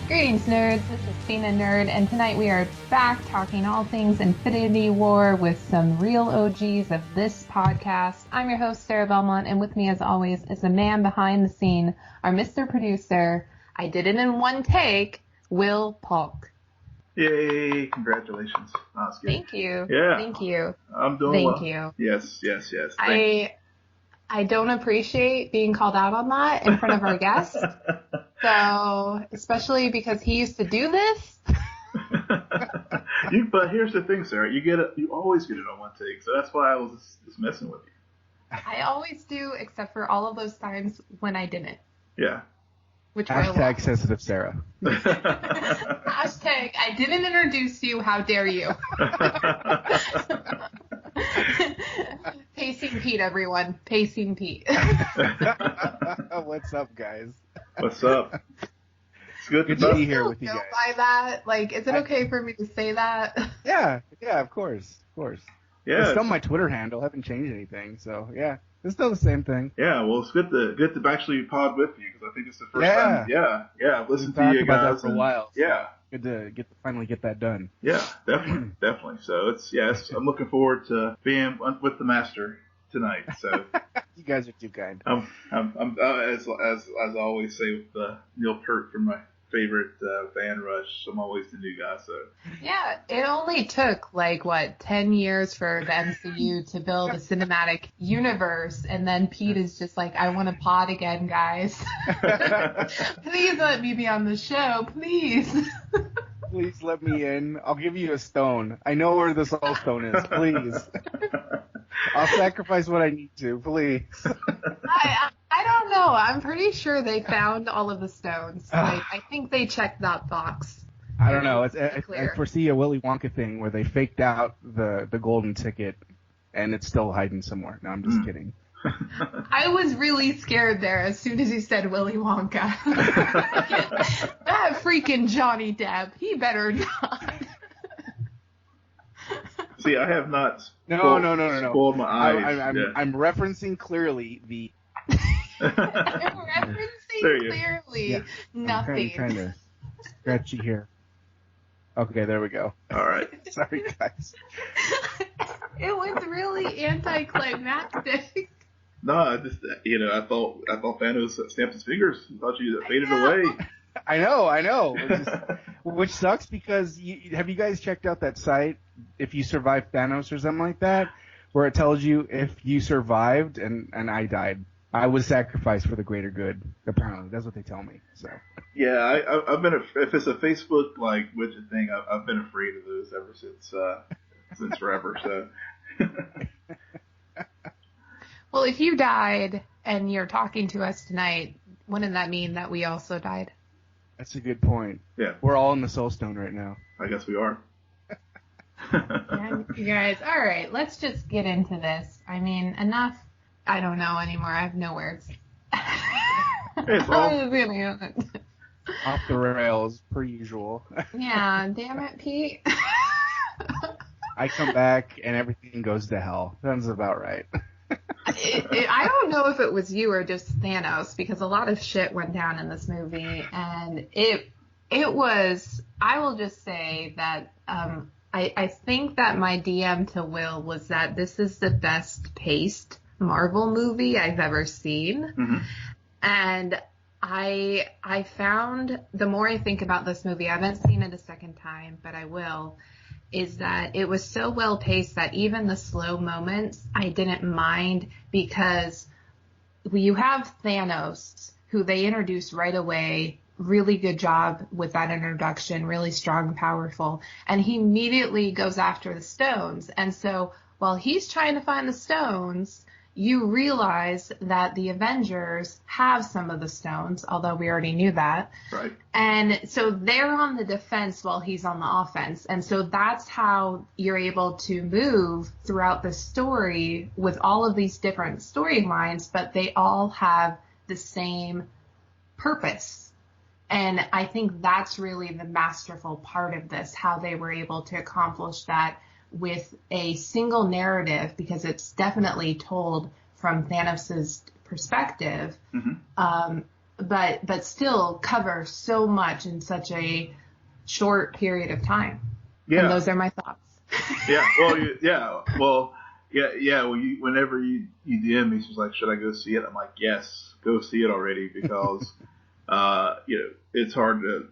Greetings, nerds. This is SNN Nerd, and tonight we are back talking all things Infinity War with some real OGs of this podcast. I'm your host, Sarah Belmont, and with me, as always, is the man behind the scene, our Mr. Producer. I did it in one take, Will Polk. Yay! Congratulations. That's good. Thank you. Yeah. Thank you. I'm doing well. Thank you. Yes. I don't appreciate being called out on that in front of our guests. So, especially because he used to do this. But here's the thing, Sarah. You always get it on one take, so that's why I was just messing with you. I always do, except for all of those times when I didn't. Yeah. Which Hashtag sensitive Sarah. Hashtag I didn't introduce you. How dare you? Pacing Pete, everyone. Pacing Pete. What's up, guys? What's up? It's good to be here with you guys. By that, is it okay for me to say that? Yeah, of course. Yeah. It's still my Twitter handle. I haven't changed anything, so yeah, it's still the same thing. Yeah, well, it's good to actually pod with you because I think it's the first time. Yeah. I've listened to you guys that for a while. So yeah. Good to finally get that done. Yeah, definitely. So I'm looking forward to being with the master tonight. So you guys are too kind. I'm as I always say with Neil Peart from my favorite band Rush. I'm always the new guy. So yeah, it only took 10 years for the MCU to build a cinematic universe, and then Pete is just like, I want to pod again, guys. Please let me be on the show, please. Please let me in. I'll give you a stone. I know where the soul stone is. Please. I'll sacrifice what I need to. Please. I don't know. I'm pretty sure they found all of the stones. I think they checked that box. I don't know. I foresee a Willy Wonka thing where they faked out the golden ticket and it's still hiding somewhere. No, I'm just kidding. I was really scared there as soon as you said Willy Wonka. That freaking Johnny Depp. He better not. See, I have not No. spoiled my eyes. I'm referencing clearly the... Referencing clearly nothing. I'm trying to scratch you here. Okay, there we go. All right. Sorry, guys. It was really anticlimactic. No, I just I thought Thanos snapped his fingers. I thought you faded away. I know. Which sucks because have you guys checked out that site, If You Survive Thanos or something like that, where it tells you if you survived and I died, I was sacrificed for the greater good. Apparently, that's what they tell me. So. Yeah, I've been if it's a Facebook widget thing, I've been afraid of those ever since forever. So. Well, if you died and you're talking to us tonight, wouldn't that mean that we also died? That's a good point. Yeah. We're all in the Soul Stone right now. I guess we are. Yeah, you guys, all right, let's just get into this. I mean, enough. I don't know anymore. I have no words. Off the rails, per usual. Yeah, damn it, Pete. I come back and everything goes to hell. Sounds about right. I don't know if it was you or just Thanos, because a lot of shit went down in this movie, and it was, I will just say that I think that my DM to Will was that this is the best paced Marvel movie I've ever seen. Mm-hmm. And I found, the more I think about this movie, I haven't seen it a second time, but I will, is that it was so well paced that even the slow moments I didn't mind, because you have Thanos, who they introduce right away. Really good job with that introduction, really strong and powerful. And he immediately goes after the stones. And so while he's trying to find the stones, you realize that the Avengers have some of the stones, although we already knew that. Right. And so they're on the defense while he's on the offense. And so that's how you're able to move throughout the story with all of these different storylines, but they all have the same purpose. And I think that's really the masterful part of this, how they were able to accomplish that with a single narrative, because it's definitely told from Thanos' perspective. Mm-hmm. but still cover so much in such a short period of time. Yeah. And those are my thoughts. Yeah. Well, whenever you DM me, she's like, should I go see it? I'm like, yes, go see it already, because, it's hard to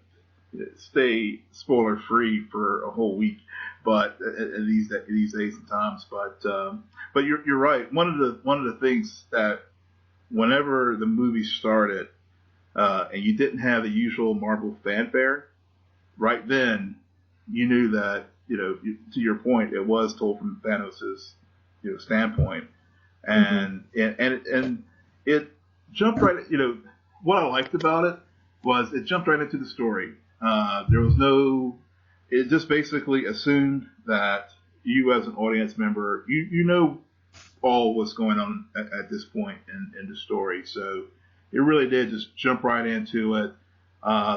stay spoiler free for a whole week, but these days and times. But you're right. One of the things that whenever the movie started, and you didn't have the usual Marvel fanfare, right then you knew that, to your point, it was told from Thanos' standpoint, and it jumped right. What I liked about it was it jumped right into the story. There was it just basically assumed that you as an audience member, you know all what's going on at this point in the story. So it really did just jump right into it,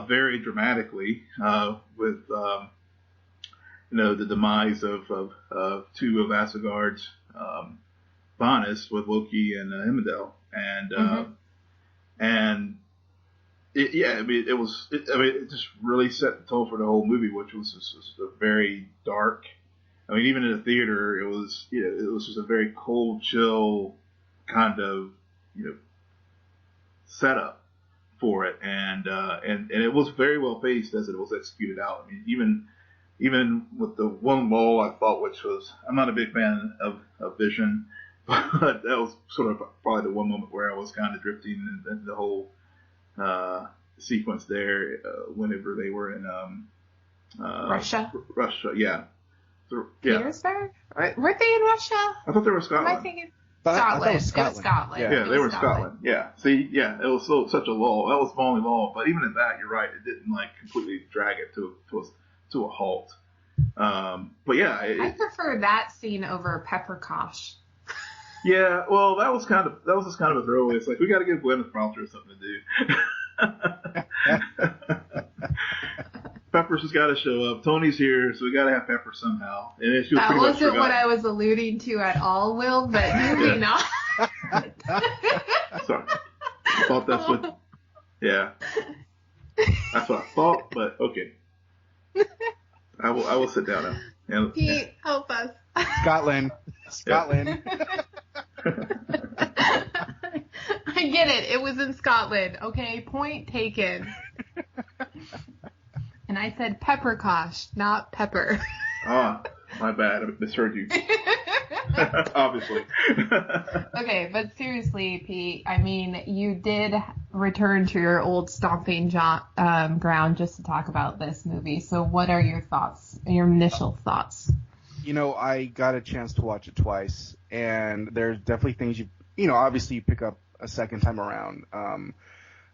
very dramatically, with the demise of two of Asgard's Thanos, with Loki and Heimdall, and it just really set the tone for the whole movie, which was just a very dark. I mean, even in the theater, it was just a very cold, chill kind of setup for it, and it was very well paced as it was executed out. I mean, even with the one lull, I thought, which was, I'm not a big fan of Vision, but that was sort of probably the one moment where I was kind of drifting in the whole sequence there, whenever they were in Russia, yeah. So, yeah. Petersburg? Weren't they in Russia? I thought they were Scotland. Am I thinking Scotland? It was Scotland. Yeah, they were in Scotland. Yeah. See, yeah, it was such a lull. That was the only lull. But even at that, you're right. It didn't completely drag it to a halt. But yeah, I prefer that scene over Pepper Kosh. Yeah, well, that was just kind of a throwaway. It's like, we got to give Gwyneth Paltrow something to do. Pepper's just got to show up. Tony's here, so we got to have Pepper somehow. And she was that wasn't what I was alluding to at all, Will, but you may not. Sorry. I thought that's what... Yeah. That's what I thought, but okay. I will sit down now. Pete, help us. Scotland. I get it. It was in Scotland. Okay, point taken. And I said Pepper Kosh, not Pepper. Ah, my bad. I misheard you. Obviously. Okay, but seriously, Pete, I mean, you did return to your old stomping ground just to talk about this movie. So what are your thoughts, your initial thoughts? I got a chance to watch it twice, and there's definitely things obviously you pick up a second time around.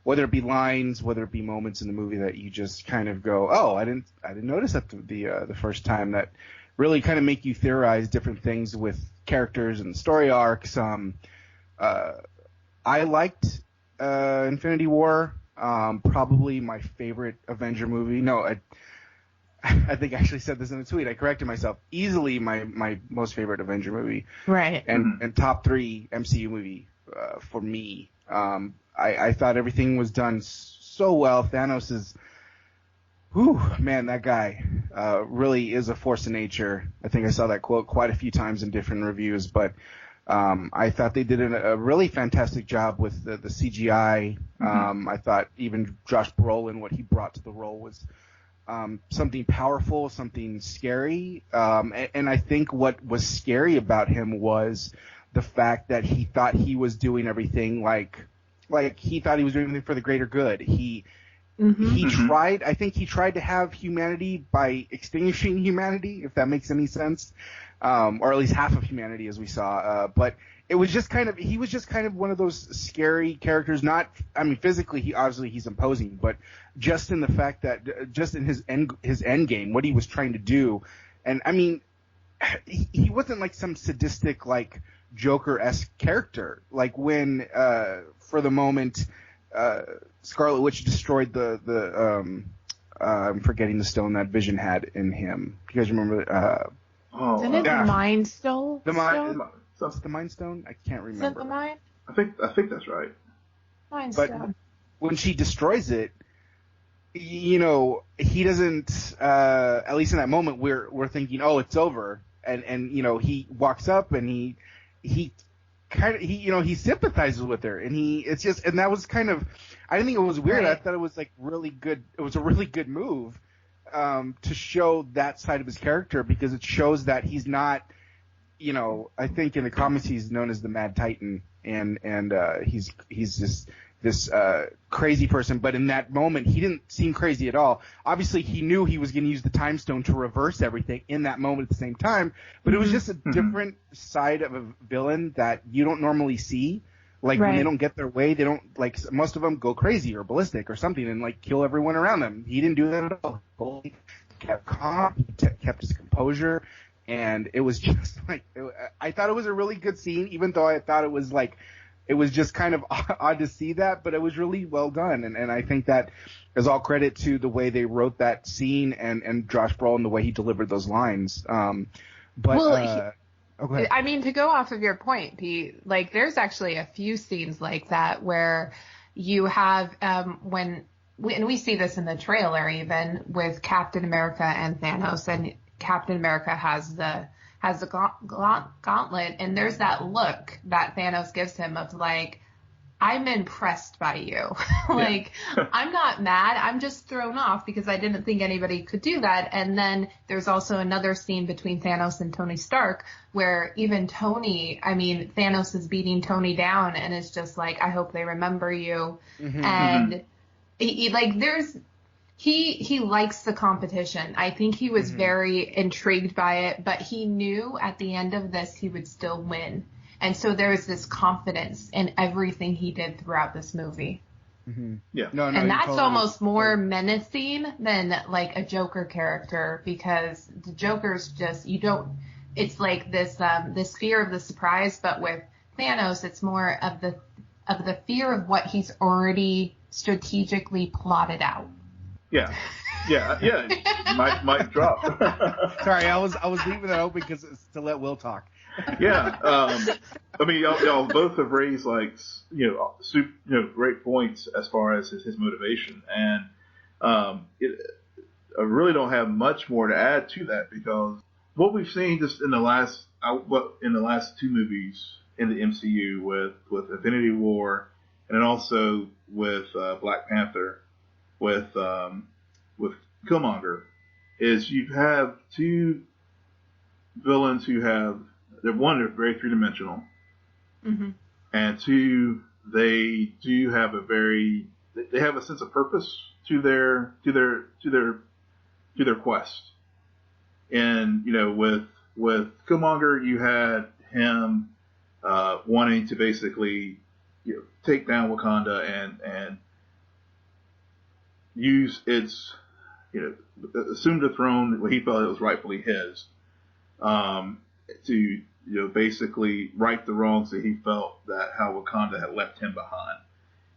Whether it be lines, whether it be moments in the movie that you just kind of go, oh, I didn't notice that the first time, that really kind of make you theorize different things with characters and story arcs. I liked Infinity War, probably my favorite Avenger movie. No, I think I actually said this in a tweet. I corrected myself. Easily my most favorite Avenger movie. Right. And top 3 MCU movie for me. I thought everything was done so well. Thanos is, man, that guy really is a force of nature. I think I saw that quote quite a few times in different reviews, but I thought they did a really fantastic job with the CGI. I thought even Josh Brolin, what he brought to the role was something powerful, something scary. And I think what was scary about him was the fact that he thought he was doing everything like he thought he was doing everything for the greater good. He tried, I think he tried to have humanity by extinguishing humanity, if that makes any sense. Or at least half of humanity, as we saw. But it was just he was just kind of one of those scary characters. Physically, he's imposing, but just in the fact that, just in his end game, what he was trying to do. And I mean, he wasn't like some sadistic, Joker-esque character. Like when, for the moment, Scarlet Witch destroyed the I'm forgetting the stone that Vision had in him. Do you guys remember? Isn't it the Mind Stone? The Mind Stone? I can't remember. Is it the Mind? I think that's right. Mind Stone. when she destroys it, he doesn't. At least in that moment, we're thinking, oh, it's over, and he walks up and he sympathizes with her, and and that was kind of. I didn't think it was weird. Right. I thought it was like really good. It was a really good move to show that side of his character, because it shows that he's not. I think in the comics he's known as the Mad Titan, and he's just this crazy person. But in that moment, he didn't seem crazy at all. Obviously, he knew he was going to use the Time Stone to reverse everything in that moment at the same time. But it was just a different side of a villain that you don't normally see. Like, when they don't get their way, they don't, like, most of them go crazy or ballistic or something and, like, kill everyone around them. He didn't do that at all. He kept calm, he kept his composure, and it was just, like, I thought it was a really good scene, even though I thought it was, like, it was just kind of odd to see that, but it was really well done, and I think that is all credit to the way they wrote that scene and Josh Brolin, the way he delivered those lines. Okay. I mean, to go off of your point, Pete, like, there's actually a few scenes like that where you have, and we see this in the trailer even, with Captain America and Thanos, and Captain America has the gauntlet, and there's that look that Thanos gives him of, like, I'm impressed by you. Like, I'm not mad. I'm just thrown off because I didn't think anybody could do that. And then there's also another scene between Thanos and Tony Stark where even Thanos is beating Tony down and it's just like, I hope they remember you. Mm-hmm. And he likes the competition. I think he was very intrigued by it, but he knew at the end of this he would still win. And so there was this confidence in everything he did throughout this movie. Mm-hmm. Yeah. No, and that's totally, almost more menacing than, like, a Joker character, because the Joker's just, it's like this fear of the surprise, but with Thanos, it's more of the fear of what he's already strategically plotted out. Yeah. Mic drop. Sorry, I was leaving that open because it's to let Will talk. Yeah, I mean, y'all both have raised, like, great points as far as his motivation, and I really don't have much more to add to that, because what we've seen just in the last two movies in the MCU with Infinity War, and then also with Black Panther, with Killmonger, is you have two villains who have. They're very three-dimensional, and two, they do have they have a sense of purpose to their quest. And with Killmonger, you had him wanting to basically take down Wakanda and use its assume the throne that he felt it was rightfully his. To basically right the wrongs that he felt that how Wakanda had left him behind.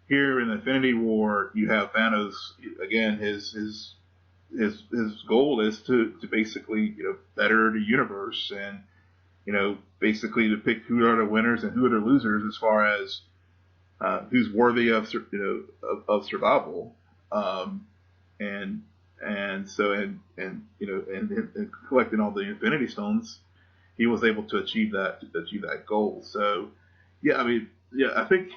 Here in Infinity War, you have Thanos again. His goal is to basically better the universe and basically to pick who are the winners and who are the losers as far as who's worthy of survival. And collecting all the Infinity Stones, he was able to achieve that goal. So, yeah, I mean, I think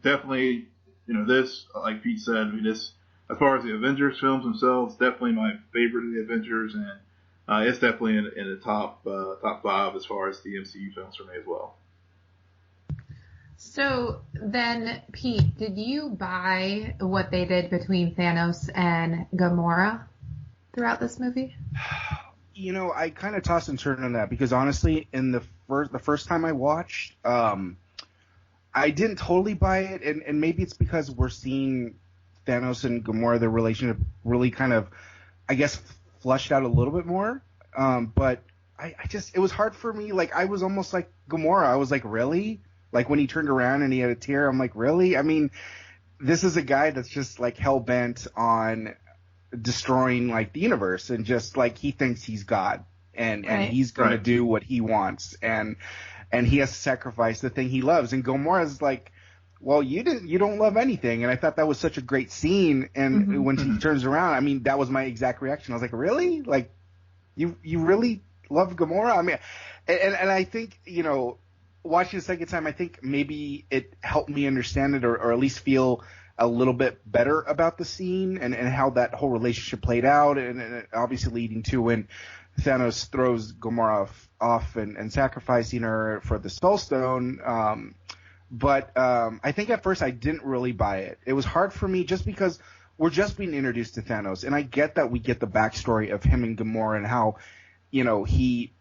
definitely, this, like Pete said, I mean, this, as far as the Avengers films themselves, definitely my favorite of the Avengers, and it's definitely in the top 5 as far as the MCU films for me as well. So then, Pete, did you buy what they did between Thanos and Gamora throughout this movie? I kind of tossed and turned on that, because honestly, in the first time I watched, I didn't totally buy it, and maybe it's because we're seeing Thanos and Gamora, their relationship really kind of, I guess, flushed out a little bit more. But it was hard for me. Like, I was almost like Gamora. I was like, really? Like, when he turned around and he had a tear, I'm like, really? I mean, this is a guy that's just, like, hell-bent on destroying, like, the universe, and just, like, he thinks he's God, and he's going to do what he wants, and he has to sacrifice the thing he loves. And Gamora's, like, well, you don't love anything. And I thought that was such a great scene. And when she turns around, I mean, that was my exact reaction. I was like, really? Like, you really love Gamora? I mean, and I think, you know, watching the second time, I think maybe it helped me understand it or at least feel a little bit better about the scene and how that whole relationship played out, and obviously leading to when Thanos throws Gamora off and sacrificing her for the Soul Stone. But I think at first I didn't really buy it. It was hard for me just because we're just being introduced to Thanos, and I get that we get the backstory of him and Gamora and how, you know, he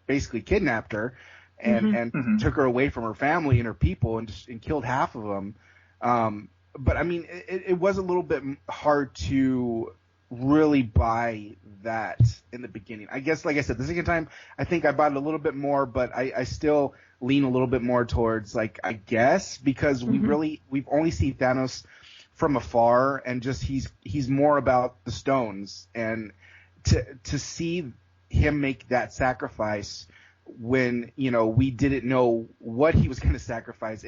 basically kidnapped her and took her away from her family and her people and killed half of them. But I mean, it was a little bit hard to really buy that in the beginning. I guess, like I said, the second time, I think I bought it a little bit more, but I still lean a little bit more towards, like, I guess, because we've only seen Thanos from afar, and just he's more about the stones, and to see him make that sacrifice when, you know, we didn't know what he was going to sacrifice,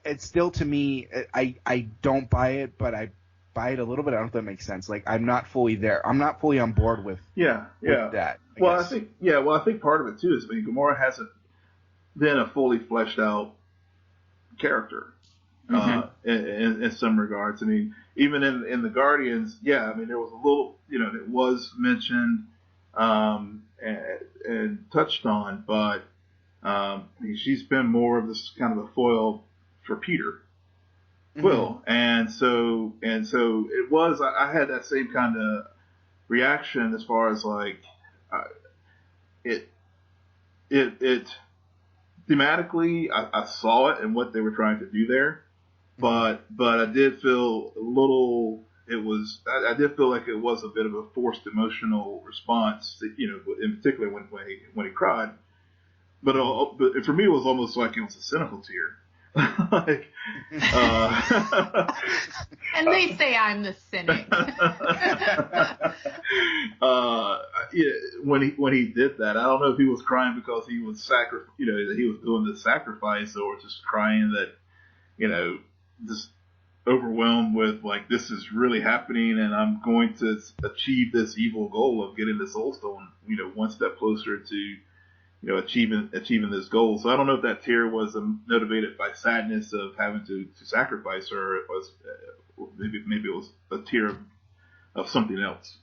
it's still, to me, I don't buy it, but I buy it a little bit. I don't know if that makes sense. Like, I'm not fully there. I'm not fully on board with that. I think part of it too is, I mean, Gamora hasn't been a fully fleshed out character in some regards. I mean, even in the Guardians, I mean, there was a little, you know, it was mentioned and touched on, but I mean, she's been more of this kind of a foil for Peter Quill, and so it was. I had that same kind of reaction as far as, like, it thematically, I saw it and what they were trying to do there, but I did feel a little. I did feel like it was a bit of a forced emotional response, you know, in particular when he cried. But for me, it was almost like it was a cynical tear. Like, and they say I'm the cynic. When he did that, I don't know if he was crying because he was that he was doing the sacrifice, or just crying that, you know, just overwhelmed with, like, this is really happening, and I'm going to achieve this evil goal of getting the Soul Stone, you know, one step closer to, you know, achieving this goal. So I don't know if that tear was motivated by sadness of having to sacrifice her. It was maybe it was a tear of something else.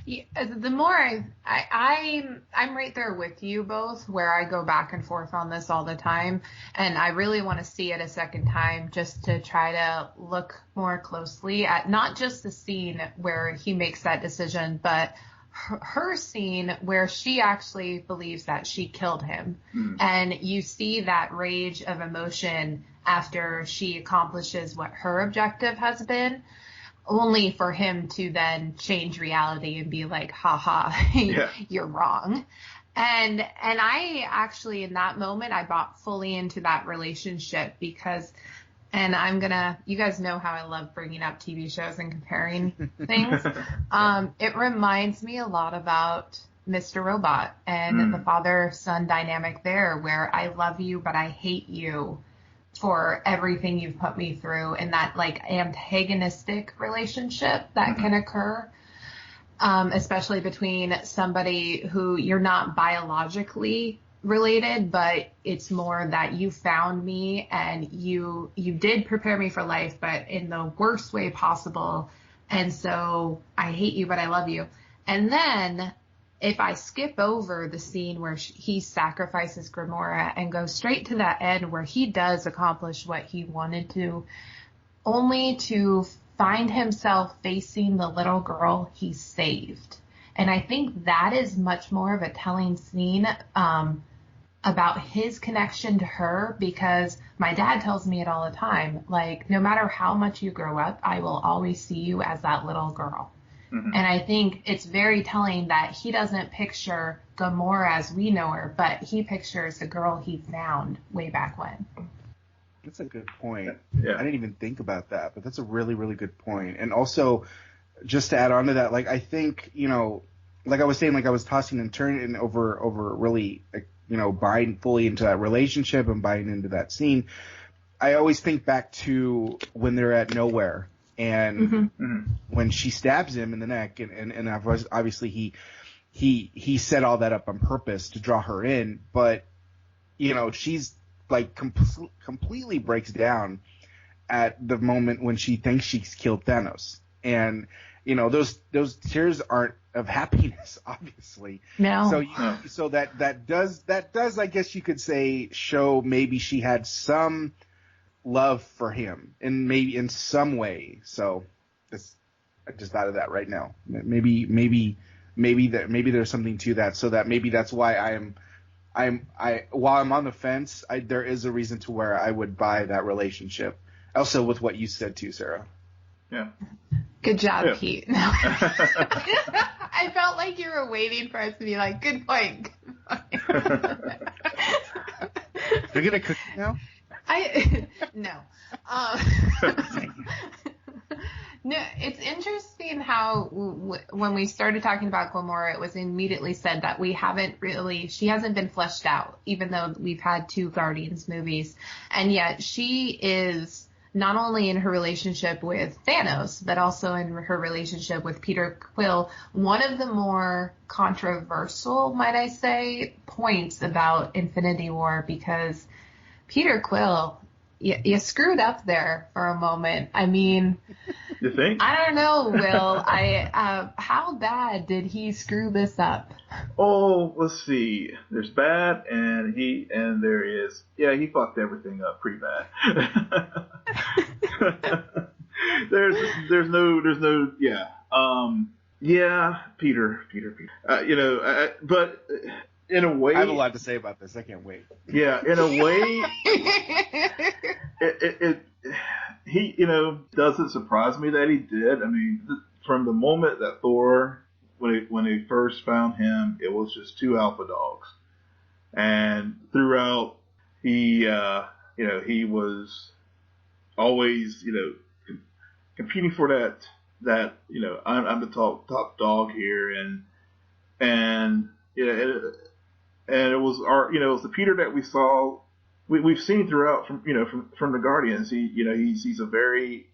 Yeah, the more I'm right there with you both, where I go back and forth on this all the time, and I really want to see it a second time just to try to look more closely at not just the scene where he makes that decision, but her scene where she actually believes that she killed him. And you see that rage of emotion after she accomplishes what her objective has been, only for him to then change reality and be like, haha, you're wrong. And I actually, in that moment, I bought fully into that relationship because, and you guys know how I love bringing up TV shows and comparing things. It reminds me a lot about Mr. Robot and the father-son dynamic there, where I love you, but I hate you for everything you've put me through, and that, like, antagonistic relationship that can occur, especially between somebody who you're not biologically related, but it's more that you found me and you did prepare me for life, but in the worst way possible. And so I hate you, but I love you. And then if I skip over the scene where he sacrifices Gamora and go straight to that end where he does accomplish what he wanted to, only to find himself facing the little girl he saved. And I think that is much more of a telling scene about his connection to her, because my dad tells me it all the time. Like, no matter how much you grow up, I will always see you as that little girl. And I think it's very telling that he doesn't picture Gamora as we know her, but he pictures the girl he found way back when. That's a good point. Yeah. I didn't even think about that, but that's a really, really good point. And also, just to add on to that, like, I think, you know, like I was saying, like, I was tossing and turning over really, like, buying fully into that relationship and buying into that scene. I always think back to when they're at Nowhere and when she stabs him in the neck, and obviously he set all that up on purpose to draw her in, but she's like completely breaks down at the moment when she thinks she's killed Thanos, and those tears aren't of happiness, obviously. No. So that does I guess you could say show maybe she had some love for him, and maybe in some way. So I just thought of that right now. Maybe there's something to that. So that maybe that's why while I'm on the fence, there is a reason to where I would buy that relationship. Also with what you said too, Sarah. Yeah. Good job, Pete. I felt like you were waiting for us to be like, good point. You're gonna cook now? No. No, it's interesting how when we started talking about Gamora, it was immediately said that she hasn't been fleshed out, even though we've had 2 Guardians movies. And yet she is not only in her relationship with Thanos, but also in her relationship with Peter Quill, one of the more controversial, might I say, points about Infinity War, because Peter Quill, you screwed up there for a moment. I mean, you think? I don't know, Will. How bad did he screw this up? Oh, let's see. There's bad, and there is. Yeah, he fucked everything up pretty bad. there's no. Yeah. Yeah, Peter. But in a way, I have a lot to say about this. I can't wait. Yeah, in a way, he doesn't surprise me that he did. I mean, from the moment that Thor, when he first found him, it was just 2 alpha dogs, and throughout he was always competing for that I'm the top dog here, and it was it was the Peter that we saw, we've seen throughout from the Guardians. He's a very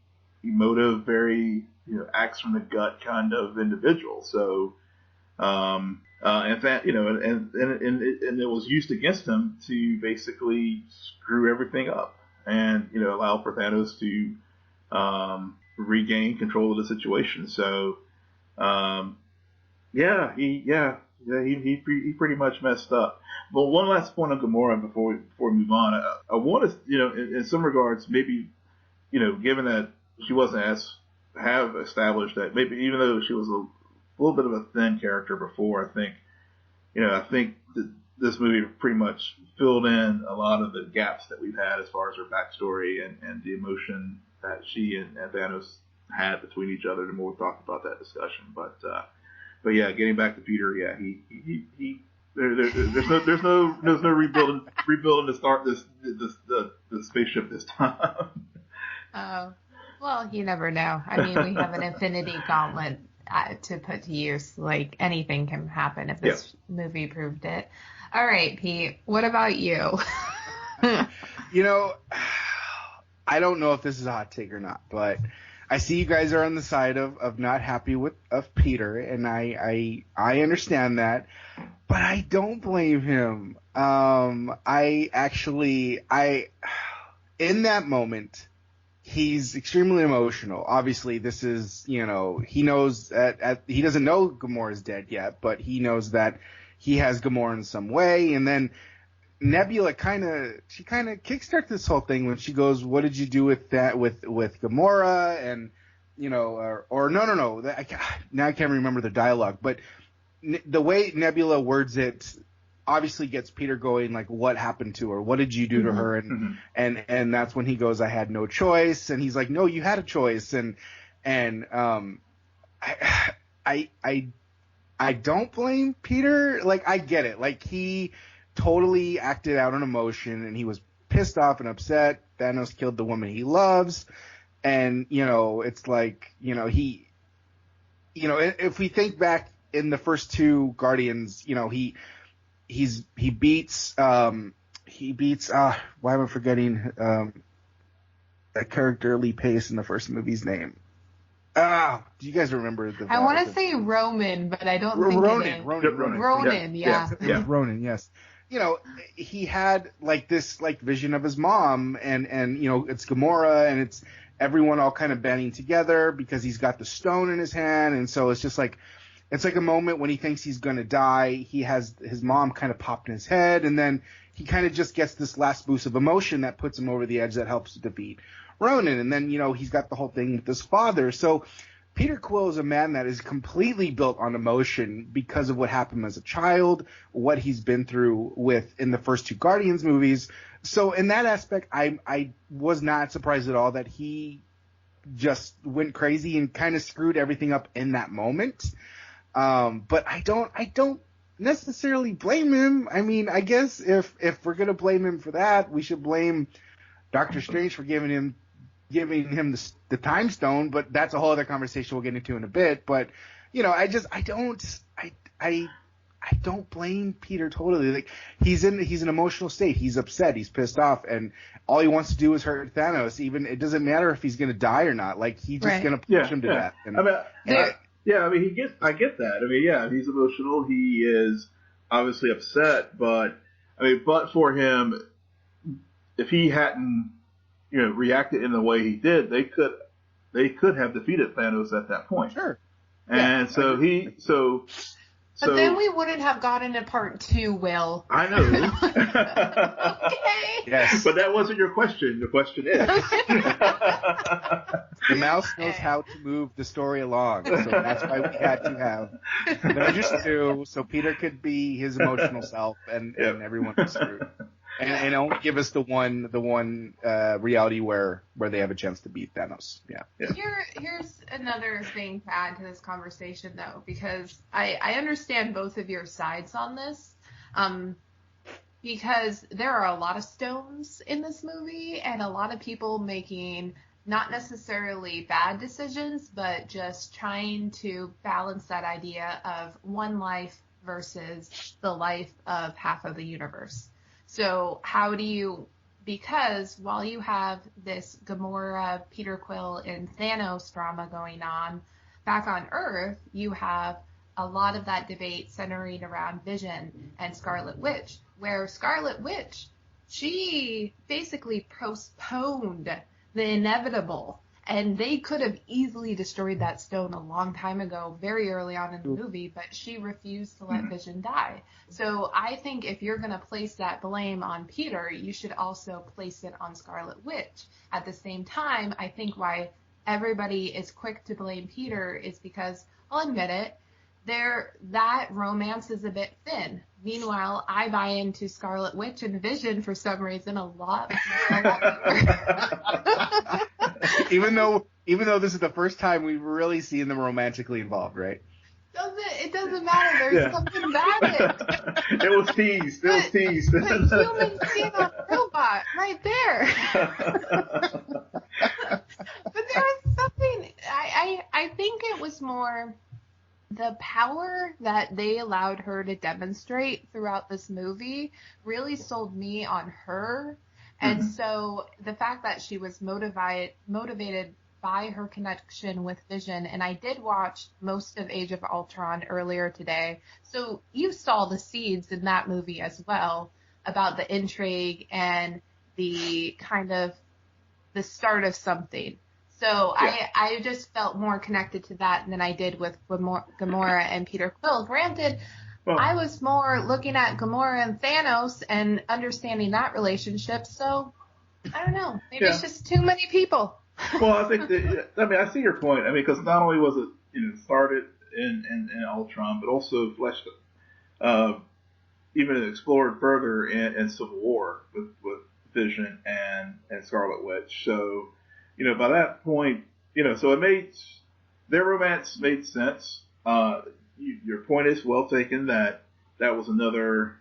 emotive, very acts from the gut kind of individual. So, and that and it was used against him to basically screw everything up and allow for Thanos to regain control of the situation. So, he pretty much messed up. But one last point on Gamora before we move on. I want to, in some regards, maybe, given that she wasn't have established that, maybe even though she was a little bit of a thin character before, I think that this movie pretty much filled in a lot of the gaps that we've had as far as her backstory and the emotion that she and Thanos had between each other. The more we talked about that discussion, but yeah, getting back to Peter, yeah, there's no rebuilding to start the spaceship this time. Oh, well, you never know. I mean, we have an Infinity Gauntlet to put to use. Like, anything can happen if this movie proved it. All right, Pete, what about you? I don't know if this is a hot take or not, but I see you guys are on the side of not happy of Peter, and I understand that, but I don't blame him. In that moment, he's extremely emotional. Obviously, this is, he knows he doesn't know Gamora's dead yet, but he knows that he has Gamora in some way, and then Nebula kind of kickstarts this whole thing when she goes, "What did you do with that with Gamora?" And no. Now I can't remember the dialogue, but the way Nebula words it obviously gets Peter going, like, "What happened to her? What did you do to her?" And that's when he goes, "I had no choice." And he's like, "No, you had a choice." And I don't blame Peter. Like, I get it. Like, he totally acted out on emotion, and he was pissed off and upset. Thanos killed the woman he loves, and it's like he, if we think back in the first 2 Guardians, he beats why am I forgetting that character Lee Pace in the first movie's name? Do you guys remember the? I want to say Roman, but I don't think it is. Ronan, yeah. It's Ronan, yes. You know, he had like this like vision of his mom, and you know, it's Gamora, and it's everyone all kind of banding together because he's got the stone in his hand, and so it's just like it's like a moment when he thinks he's gonna die. He has his mom kind of popped in his head, and then he kind of just gets this last boost of emotion that puts him over the edge that helps to defeat Ronan, and then, you know, he's got the whole thing with his father. So Peter Quill is a man that is completely built on emotion because of what happened as a child, what he's been through in the first two Guardians movies. So in that aspect, I was not surprised at all that he just went crazy and kind of screwed everything up in that moment. But I don't necessarily blame him. I mean, I guess if we're gonna blame him for that, we should blame Doctor Strange for giving him the time stone, but that's a whole other conversation we'll get into in a bit. But, you know, I don't blame Peter totally. Like, he's in an emotional state. He's upset. He's pissed off, and all he wants to do is hurt Thanos. Even it doesn't matter if he's gonna die or not. Like, he's just gonna push him to death. And, I get that. I mean, yeah, he's emotional. He is obviously upset, but for him, if he hadn't, you know, reacted in the way he did, they could have defeated Thanos at that point. Sure. And so But then we wouldn't have gotten to part 2, Will. I know. Okay. Yes. But that wasn't your question. The question is. The mouse knows how to move the story along, so that's why we had to have Avengers 2, so Peter could be his emotional self, and everyone was screwed. And only give us the one reality where they have a chance to beat Thanos. Yeah. Here's another thing to add to this conversation, though, because I understand both of your sides on this. Because there are a lot of stones in this movie, and a lot of people making not necessarily bad decisions, but just trying to balance that idea of one life versus the life of half of the universe. So how do you, because while you have this Gamora, Peter Quill, and Thanos drama going on, back on Earth, you have a lot of that debate centering around Vision and Scarlet Witch, where Scarlet Witch, she basically postponed the inevitable. And they could have easily destroyed that stone a long time ago, very early on in the movie, but she refused to let Vision die. So I think if you're going to place that blame on Peter, you should also place it on Scarlet Witch. At the same time, I think why everybody is quick to blame Peter is because, I'll admit it, that romance is a bit thin. Meanwhile, I buy into Scarlet Witch and Vision for some reason a lot more. Even though this is the first time we've really seen them romantically involved, right? It doesn't matter. There's something about it. It was teased. But humans seeing a robot right there. But there was something. I think it was more the power that they allowed her to demonstrate throughout this movie really sold me on her. And so the fact that she was motivated by her connection with Vision, and I did watch most of Age of Ultron earlier today, so you saw the seeds in that movie as well about the intrigue and the kind of the start of something. So yeah. I just felt more connected to that than I did with Gamora and Peter Quill. Granted, well, I was more looking at Gamora and Thanos and understanding that relationship. So I don't know. Maybe it's just too many people. Well, I think I see your point. I mean, because not only was it started in Ultron, but also fleshed, even explored further in Civil War with Vision and Scarlet Witch. So. By that point, so their romance made sense. Your point is well taken that was another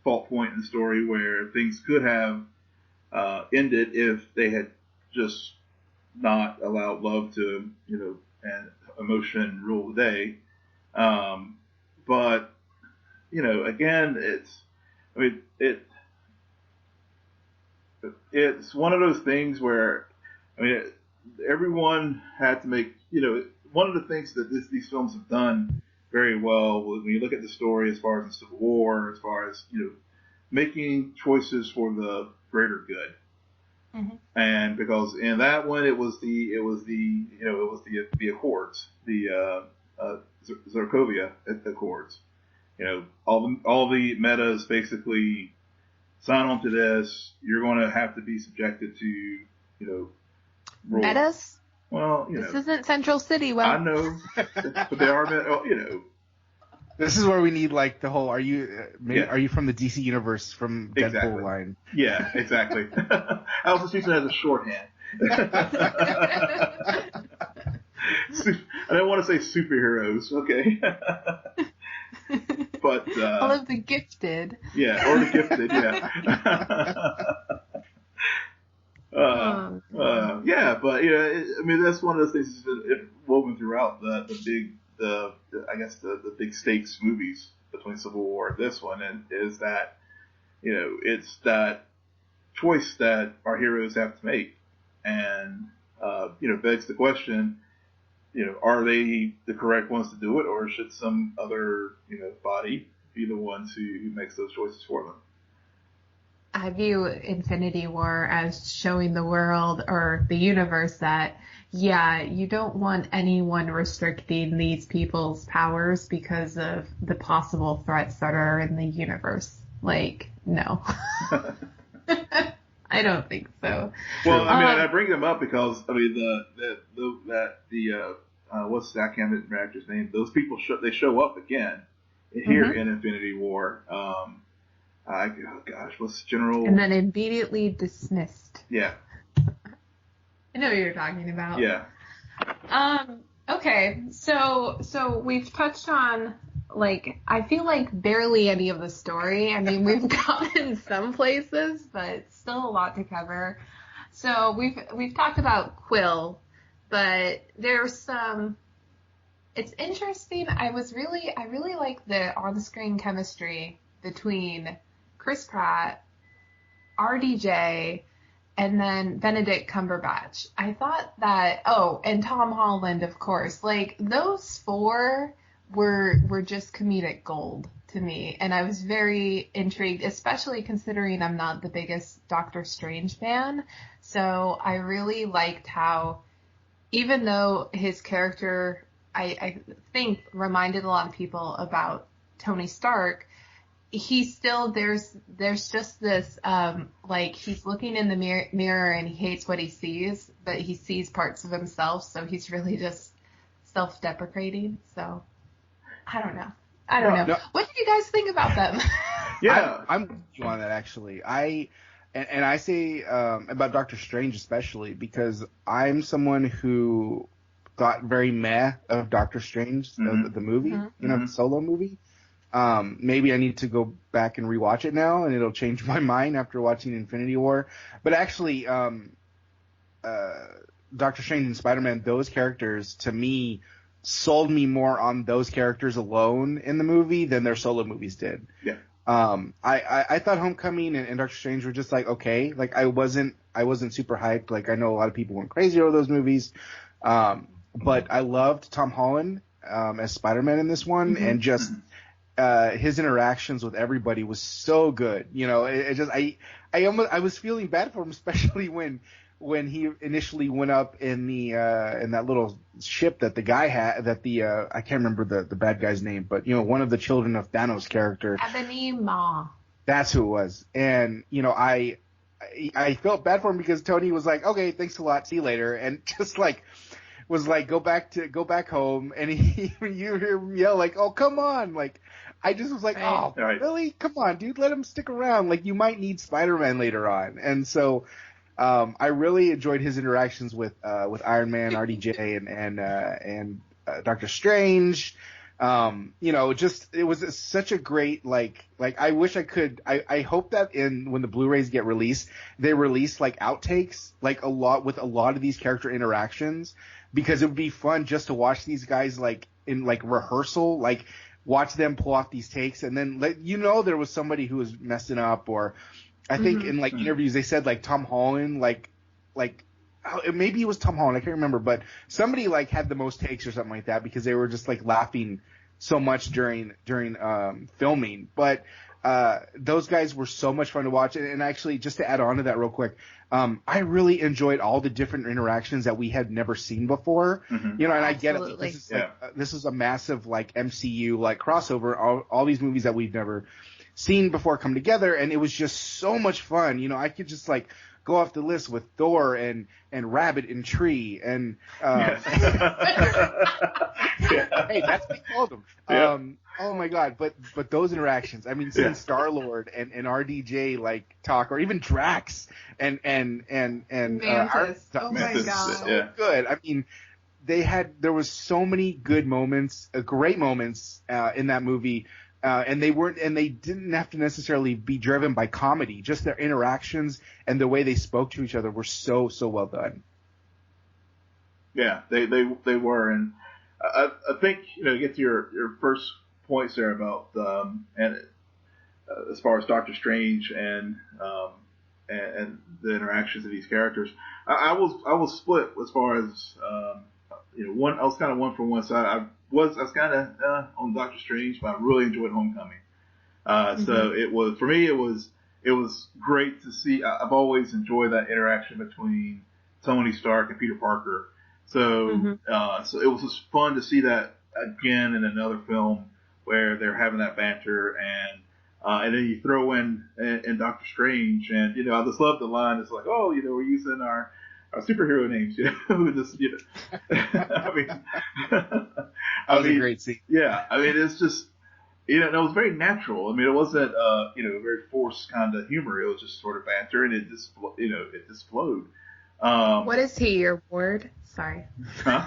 fault point in the story where things could have ended if they had just not allowed love to, and emotion rule the day. But again, it's one of those things where, everyone had to make, one of the things that these films have done very well when you look at the story as far as the Civil War, as far as, making choices for the greater good. Mm-hmm. And because in that one, it was the Accords, the Zarkovia Accords. All the metas basically sign on to this. You're going to have to be subjected to, rules. Metas? Well, this isn't Central City. Well, I know, but they are, This is where we need like the whole. Are you from the DC universe from Deadpool exactly. line? Yeah, exactly. I was just using it as a shorthand. I don't want to say superheroes, okay? But all of the gifted. Yeah, or the gifted, yeah. Yeah, but that's one of those things that's been woven throughout the big stakes movies between Civil War and this one, and is that it's that choice that our heroes have to make, and begs the question, are they the correct ones to do it, or should some other body be the ones who makes those choices for them? I view Infinity War as showing the world or the universe that, you don't want anyone restricting these people's powers because of the possible threats that are in the universe. Like, no. I don't think so. Well, I bring them up because, I can't remember the actor's name. Those people show up again here in Infinity War. What's General? And then immediately dismissed. Yeah. I know what you're talking about. Yeah. Okay, so we've touched on, I feel like barely any of the story. I mean, we've gotten some places, but still a lot to cover. So we've talked about Quill, but there's some. It's interesting. I really like the on-screen chemistry between Chris Pratt, RDJ, and then Benedict Cumberbatch. I thought that, and Tom Holland, of course. Those four were just comedic gold to me, and I was very intrigued, especially considering I'm not the biggest Doctor Strange fan. So I really liked how, even though his character, I think, reminded a lot of people about Tony Stark, he still, there's just this, he's looking in the mirror and he hates what he sees, but he sees parts of himself, so he's really just self-deprecating. So, I don't know. No. What did you guys think about them? Yeah. I'm with you on that, actually. I say about Doctor Strange especially, because I'm someone who thought very meh of Doctor Strange, the movie, the solo movie. Maybe I need to go back and rewatch it now, and it'll change my mind after watching Infinity War. But actually, Doctor Strange and Spider-Man, those characters, to me, sold me more on those characters alone in the movie than their solo movies did. Yeah. I thought Homecoming and Doctor Strange were just okay. I wasn't super hyped. I know a lot of people went crazy over those movies. But I loved Tom Holland, as Spider-Man in this one, and just, his interactions with everybody was so good. I was feeling bad for him, especially when he initially went up in that little ship that the guy had, I can't remember the bad guy's name, but one of the children of Thanos' character. Ebony Maw. That's who it was. And I felt bad for him because Tony was like, okay, thanks a lot, see you later, and just was go back home, and you hear him yell oh, come on, I just was oh, really? Come on, dude, let him stick around. You might need Spider-Man later on. And so, I really enjoyed his interactions with Iron Man, RDJ, and Doctor Strange. It was such a great, I wish I could, I hope that when the Blu-rays get released, they release outtakes, with a lot of these character interactions, because it would be fun just to watch these guys in rehearsal, watch them pull off these takes, and then there was somebody who was messing up, or I think in like interviews they said like Tom Holland, like maybe it was Tom Holland, I can't remember, but somebody like had the most takes or something like that because they were just like laughing so much during filming. But those guys were so much fun to watch, and actually just to add on to that real quick, I really enjoyed all the different interactions that we had never seen before. And I get it. Like, this is a massive like MCU like crossover. All these movies that we've never seen before come together, and it was just so much fun. I could just like go off the list with Thor and Rabbit and Tree and hey, that's what we called them. Oh my God! But those interactions, I mean, seeing Star-Lord and RDJ like talk, or even Drax and Mantis. Oh my God! So good. I mean, there was so many good moments, great moments in that movie. And they didn't have to necessarily be driven by comedy. Just their interactions and the way they spoke to each other were so well done. Yeah, they were, and I think to get to your first points there about as far as Doctor Strange and the interactions of these characters, I was split as far as one. I was kind of one from one side. I was kind of on Doctor Strange, but I really enjoyed Homecoming. So it was, for me, it was great to see. I've always enjoyed that interaction between Tony Stark and Peter Parker. So so it was just fun to see that again in another film where they're having that banter, and then you throw in Doctor Strange, and I just love the line. It's like, oh, we're using our superhero names, just, I mean, that was a great scene. Yeah, I mean, it's just, it was very natural. I mean, it wasn't, very forced kind of humor. It was just sort of banter, and it just, it just flowed. What is he, your ward? Sorry. Huh?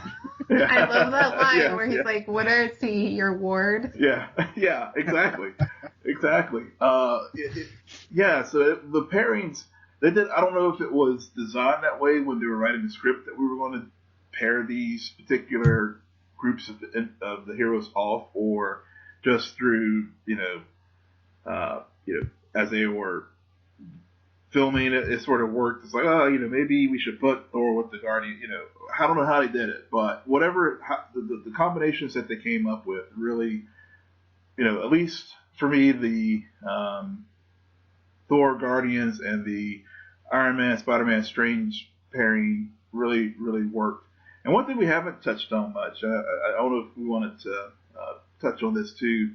Yeah. I love that line where he's like, what is he, your ward? Yeah, exactly. Exactly. So the pairings, they did. I don't know if it was designed that way when they were writing the script that we were going to pair these particular groups of the heroes off, or just through as they were filming it sort of worked. It's like, maybe we should put Thor with the Guardian. I don't know how they did it, but whatever the combinations that they came up with really, at least for me, the Thor Guardians and the Iron Man, Spider-Man, Strange pairing really, really worked. And one thing we haven't touched on much, I don't know if we wanted to touch on this too,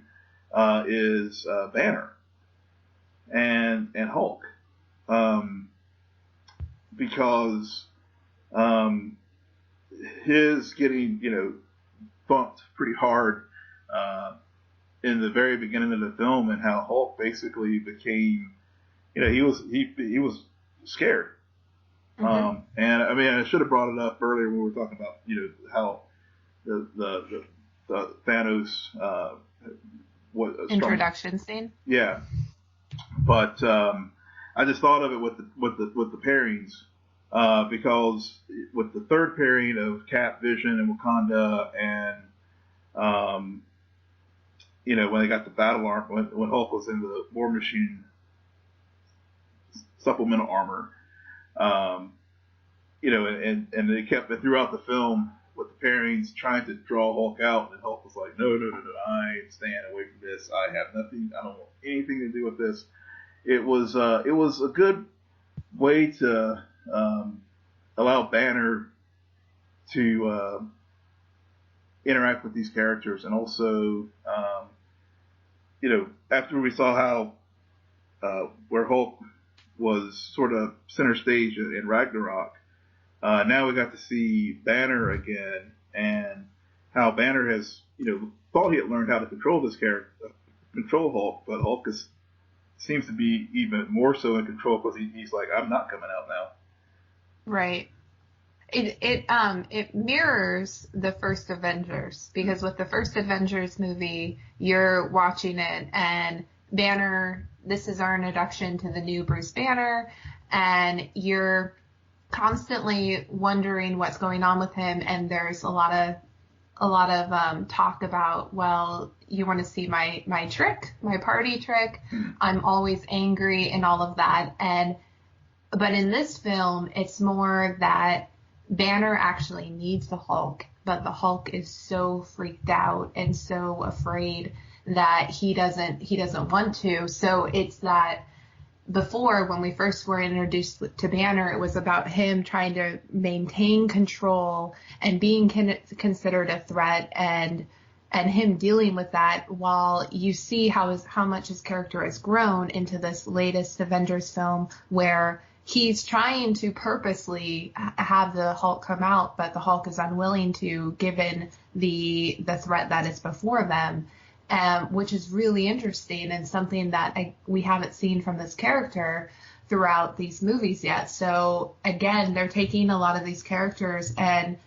is Banner and Hulk. Because his getting, bumped pretty hard in the very beginning of the film, and how Hulk basically became, he was scared. And I mean, I should have brought it up earlier when we were talking about, how the Thanos introduction scene. Yeah, but I just thought of it with the pairings, because with the third pairing of Cap, Vision, and Wakanda, and when they got the battle armor, when Hulk was in the War Machine supplemental armor, and they kept it throughout the film with the pairings trying to draw Hulk out, and Hulk was like, no, I ain't staying away from this. I have nothing. I don't want anything to do with this. It was a good way to allow Banner to interact with these characters, and also, after we saw how where Hulk was sort of center stage in Ragnarok, now we got to see Banner again, and how Banner has, thought he had learned how to control this character, control Hulk, but Hulk seems to be even more so in control, because he's like, I'm not coming out now. Right. It mirrors the first Avengers, because with the first Avengers movie, you're watching it, and Banner, this is our introduction to the new Bruce Banner, and you're constantly wondering what's going on with him, and there's a lot of talk about, well, you want to see my trick, my party trick. I'm always angry and all of that. But in this film, it's more that Banner actually needs the Hulk, but the Hulk is so freaked out and so afraid that he doesn't want to. So it's that before, when we first were introduced to Banner, it was about him trying to maintain control and being considered a threat, and him dealing with that, while you see how much his character has grown into this latest Avengers film, where he's trying to purposely have the Hulk come out, but the Hulk is unwilling to, given the threat that is before them. Which is really interesting and something that we haven't seen from this character throughout these movies yet. So again, they're taking a lot of these characters and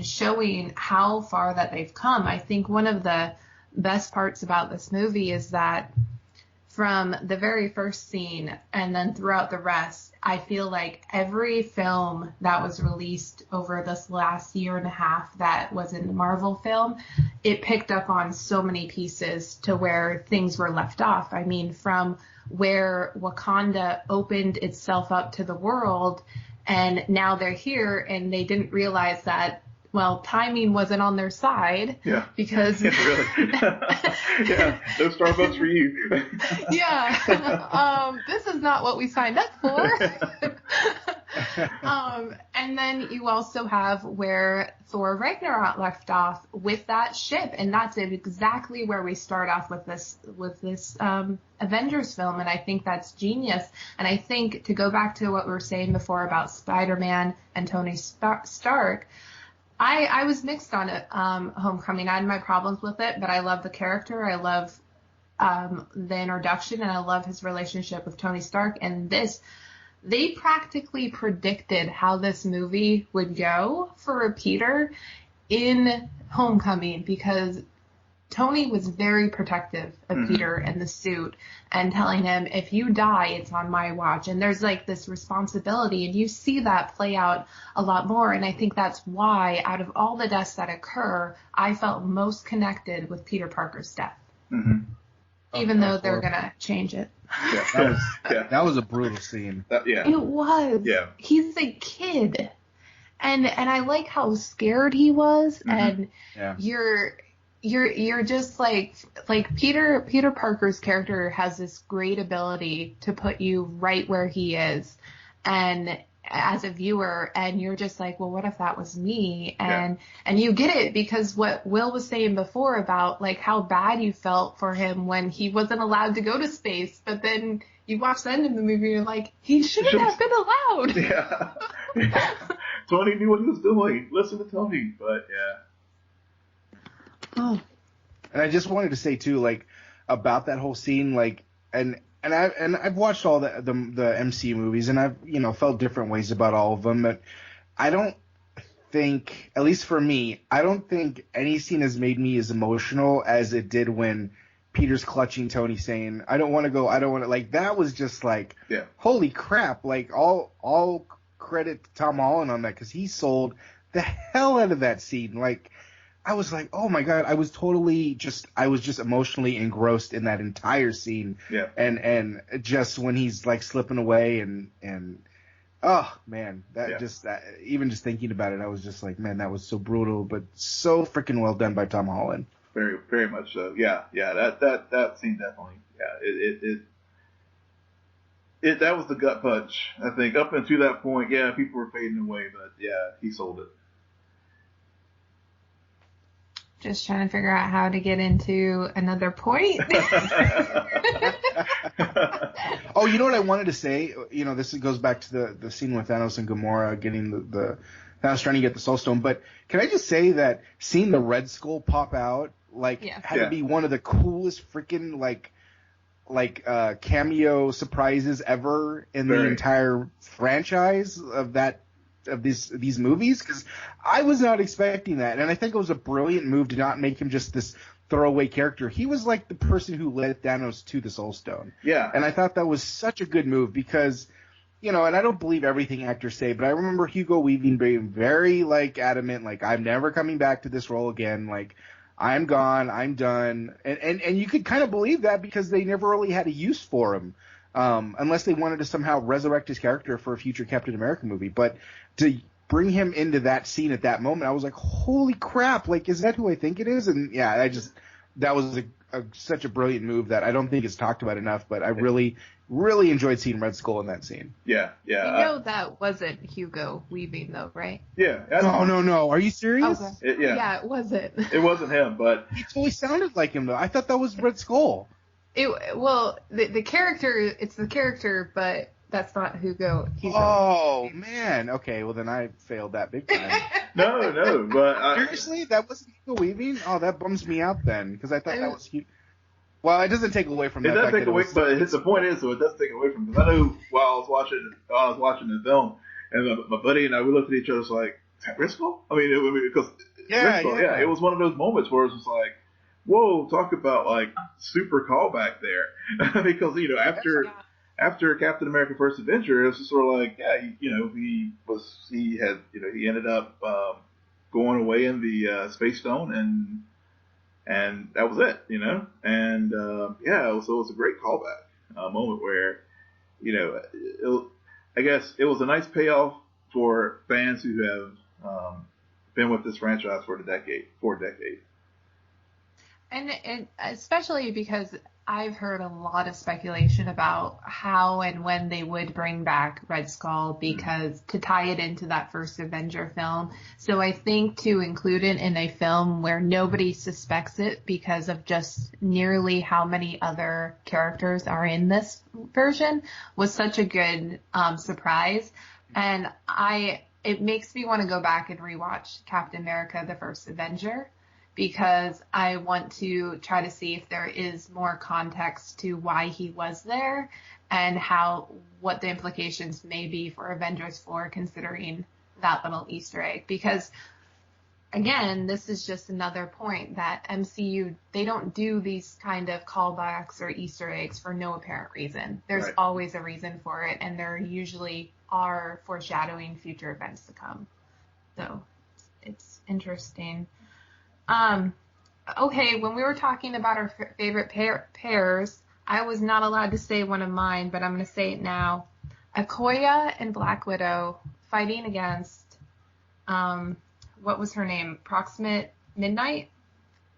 showing how far that they've come. I think one of the best parts about this movie is that from the very first scene and then throughout the rest, I feel like every film that was released over this last year and a half that was in the Marvel film, it picked up on so many pieces to where things were left off. I mean, from where Wakanda opened itself up to the world, and now they're here and they didn't realize that, well, timing wasn't on their side. Yeah. Because really. Yeah. No Starbucks for you. Yeah. This is not what we signed up for. And then you also have where Thor Ragnarok left off with that ship, and that's exactly where we start off with this Avengers film, and I think that's genius. And I think, to go back to what we were saying before about Spider-Man and Tony Stark, I was mixed on it, Homecoming. I had my problems with it, but I love the character. I love the introduction, and I love his relationship with Tony Stark. And they practically predicted how this movie would go for Peter in Homecoming, because Tony was very protective of Peter and the suit, and telling him, if you die, it's on my watch. And there's like this responsibility, and you see that play out a lot more. And I think that's why, out of all the deaths that occur, I felt most connected with Peter Parker's death. Even though they're going to change it. Yeah, that was a brutal scene. It was. Yeah. He's a kid. And I like how scared he was. And you're just like Peter Parker's character has this great ability to put you right where he is, and as a viewer, and you're just like, well, what if that was me? And you get it, because what Will was saying before about like how bad you felt for him when he wasn't allowed to go to space, but then you watch the end of the movie and you're like, he shouldn't have been allowed. Yeah. Tony knew what he was doing. Listen to Tony. But and I just wanted to say too, like, about that whole scene, like, and I've watched all the MCU movies, and I've, felt different ways about all of them, but I don't think, at least for me, I don't think any scene has made me as emotional as it did when Peter's clutching Tony, saying, I don't want to go, I don't want to, like, that was just like, holy crap, like, all credit to Tom Holland on that, because he sold the hell out of that scene. Like, I was like, oh my God, I was just emotionally engrossed in that entire scene. Yeah. And just when he's like slipping away and oh man, even just thinking about it, I was just like, man, that was so brutal, but so freaking well done by Tom Holland. Very, very much so. Yeah. That scene definitely. Yeah. That was the gut punch. I think up until that point, people were fading away, but he sold it. Just trying to figure out how to get into another point. Oh, you know what I wanted to say? This goes back to the scene with Thanos and Gamora getting the Thanos trying to get the Soul Stone. But can I just say that seeing the Red Skull pop out, had to be one of the coolest freaking cameo surprises ever in the entire franchise of these movies, because I was not expecting that, and I think it was a brilliant move to not make him just this throwaway character. He was like the person who led Thanos to the Soul Stone. Yeah. And I thought that was such a good move, because you know, and I don't believe everything actors say, but I remember Hugo Weaving being very, like, adamant, like, I'm never coming back to this role again, like, I'm gone, I'm done, and you could kind of believe that because they never really had a use for him, unless they wanted to somehow resurrect his character for a future Captain America movie, but to bring him into that scene at that moment, I was like, holy crap, like, is that who I think it is? And yeah, that was such a brilliant move that I don't think is talked about enough, but I really, really enjoyed seeing Red Skull in that scene. Yeah. You know that wasn't Hugo Weaving, though, right? Yeah. No. Are you serious? Okay. Yeah, it wasn't. It wasn't him, but He totally sounded like him, though. I thought that was Red Skull. The character, it's the character, but that's not Hugo. Oh, man. Okay, well, then I failed that big time. No, but Seriously? That wasn't Hugo Weaving? Oh, that bums me out then, because I thought that was Hugo. Well, it doesn't take away from that. It does take away, but the point is, so it does take away from, because I know while I was watching the film, and my buddy and I, we looked at each other like, is that Red Skull? I mean, because it was one of those moments where it was like, whoa, talk about like super callback there, because you know after Captain America: First Avenger, it was just sort of like, he ended up going away in the Space Stone, and that was it, you know, and so it was a great callback moment where, you know, I guess it was a nice payoff for fans who have been with this franchise for a decade. And especially because I've heard a lot of speculation about how and when they would bring back Red Skull, because to tie it into that first Avenger film. So I think to include it in a film where nobody suspects it because of just nearly how many other characters are in this version was such a good surprise. And it makes me want to go back and rewatch Captain America: The First Avenger, because I want to try to see if there is more context to why he was there and what the implications may be for Avengers 4, considering that little Easter egg. Because, again, this is just another point that MCU, they don't do these kind of callbacks or Easter eggs for no apparent reason. There's always a reason for it, and there usually are foreshadowing future events to come. So it's interesting. Okay, when we were talking about our favorite pairs, I was not allowed to say one of mine, but I'm going to say it now. Okoye and Black Widow fighting against, what was her name? Proximate Midnight?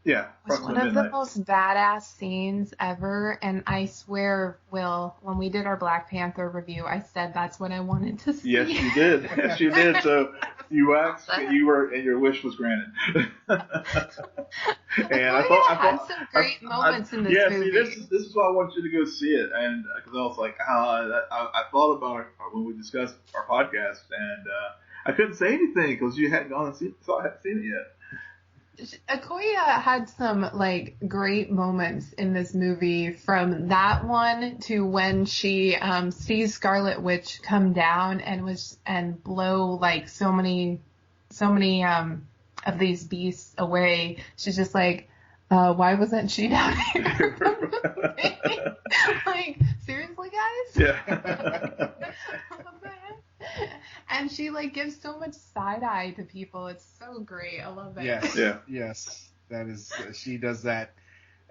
Yeah, was one of the most badass scenes ever, and I swear, Will, when we did our Black Panther review, I said that's what I wanted to see. Yes, you did. Yes, you did. So you asked, and your wish was granted. And I had some great moments in this movie. Yeah, see, this is why I want you to go see it, and because I was like, I thought about it when we discussed our podcast, and I couldn't say anything because you hadn't gone and seen it yet. Okoye had some like great moments in this movie, from that one to when she sees Scarlet Witch come down and blow like so many of these beasts away. She's just like, why wasn't she down here? Like, seriously, guys? Yeah. And she like gives so much side eye to people. It's so great. I love it. Yes. Yeah. Yes. That is. She does that.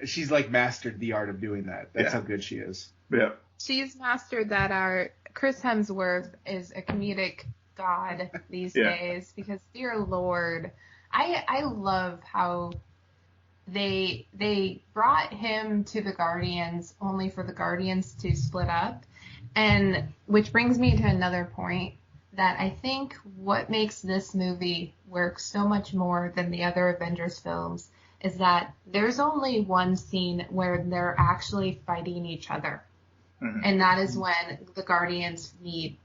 She's like mastered the art of doing that. That's how good she is. Yeah. She's mastered that art. Chris Hemsworth is a comedic god these days, because dear Lord, I love how they brought him to the Guardians only for the Guardians to split up. And which brings me to another point, that I think what makes this movie work so much more than the other Avengers films is that there's only one scene where they're actually fighting each other. Mm-hmm. And that is when the Guardians meet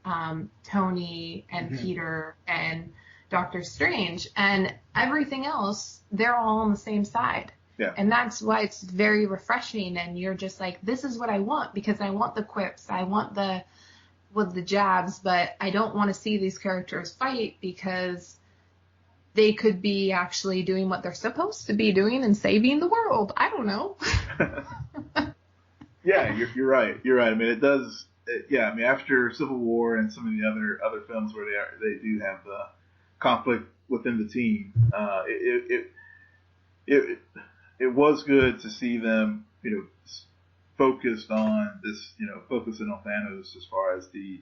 Tony and Peter and Doctor Strange. And everything else, they're all on the same side. Yeah. And that's why it's very refreshing, and you're just like, this is what I want, because I want the quips, I want the jabs, but I don't want to see these characters fight, because they could be actually doing what they're supposed to be doing and saving the world. I don't know. Yeah, you're right. You're right. I mean, it does. yeah, I mean, after Civil War and some of the other films where they do have the conflict within the team, it was good to see them, focused on this, focusing on Thanos as far as the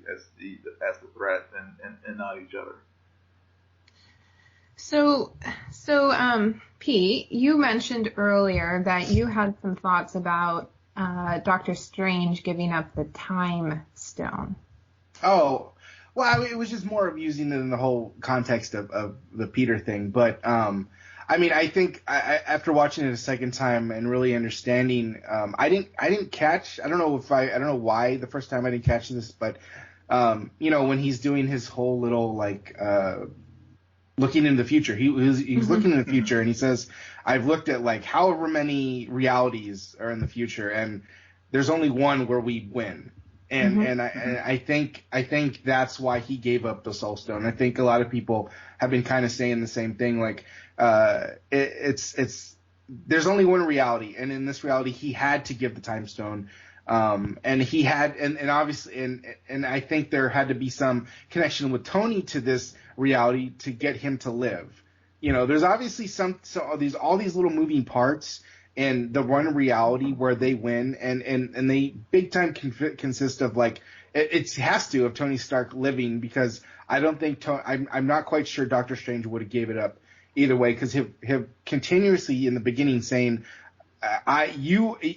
threat and not each other. So, Pete, you mentioned earlier that you had some thoughts about Doctor Strange giving up the Time Stone. Oh, well, I mean, it was just more of using it in the whole context of the Peter thing. But, I mean, I think after watching it a second time and really understanding, I didn't catch, I don't know why the first time I didn't catch this, but, when he's doing his whole little, looking in the future, he's looking in the future, and he says, I've looked at however many realities are in the future, and there's only one where we win. And I think that's why he gave up the Soul Stone. I think a lot of people have been kind of saying the same thing. There's only one reality, and in this reality, he had to give the Time Stone. And he had, and obviously, and I think there had to be some connection with Tony to this reality to get him to live. There's obviously all these little moving parts in the one reality where they win, and they big time consist of it has to of Tony Stark living, because I don't think I'm not quite sure Doctor Strange would have gave it up either way, because he'll continuously in the beginning saying,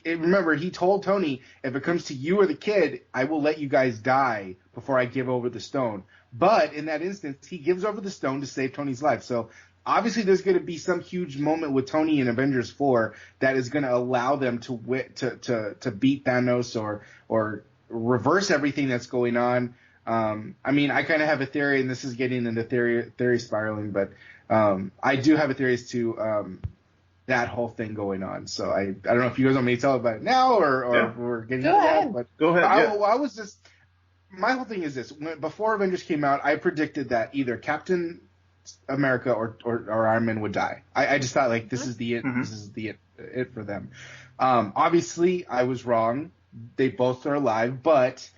remember, he told Tony, if it comes to you or the kid, I will let you guys die before I give over the stone. But in that instance, he gives over the stone to save Tony's life. So obviously there's going to be some huge moment with Tony in Avengers 4 that is going to allow them to beat Thanos or reverse everything that's going on. I mean, I kind of have a theory, and this is getting into theory spiraling, but I do have a theory as to that whole thing going on. So I don't know if you guys want me to tell about it now or we're getting into that. But go ahead. I was just, my whole thing is this: before Avengers came out, I predicted that either Captain America or Iron Man would die. I just thought this is the it. This is the it for them. Obviously, I was wrong. They both are alive, but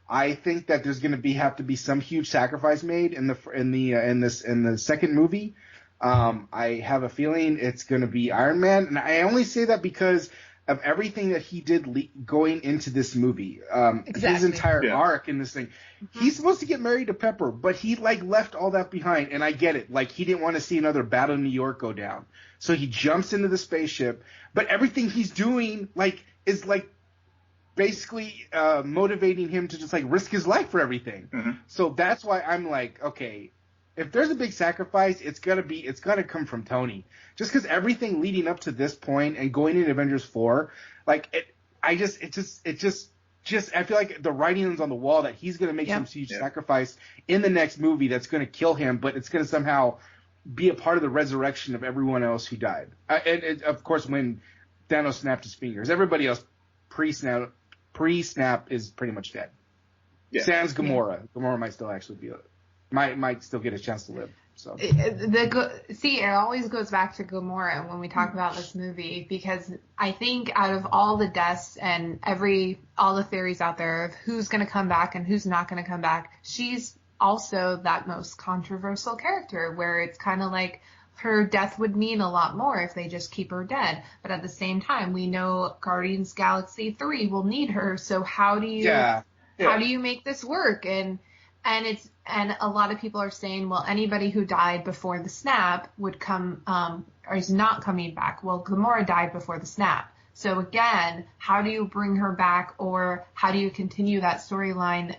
I think that there's going to have to be some huge sacrifice made in the second movie. I have a feeling it's going to be Iron Man, and I only say that because of everything that he did going into this movie. Exactly. His entire arc in this thing. He's supposed to get married to Pepper, but he left all that behind, and I get it. He didn't want to see another Battle of New York go down, so he jumps into the spaceship. But everything he's doing is basically motivating him to just risk his life for everything. So that's why I'm okay, if there's a big sacrifice, it's gotta come from Tony. Just because everything leading up to this point and going into Avengers 4, I feel like the writing is on the wall that he's gonna make some huge sacrifice in the next movie that's gonna kill him, but it's gonna somehow be a part of the resurrection of everyone else who died. And of course, when Thanos snapped his fingers, everybody else pre-snap is pretty much dead. Sans Gamora. Gamora might still actually be might still get a chance to live. So it always goes back to Gamora when we talk about this movie, because I think out of all the deaths and all the theories out there of who's going to come back and who's not going to come back, she's also that most controversial character, where it's kind of her death would mean a lot more if they just keep her dead. But at the same time, we know Guardians Galaxy 3 will need her. So how do you make this work? And a lot of people are saying, well, anybody who died before the snap would come, or is not coming back. Well, Gamora died before the snap. So again, how do you bring her back, or how do you continue that storyline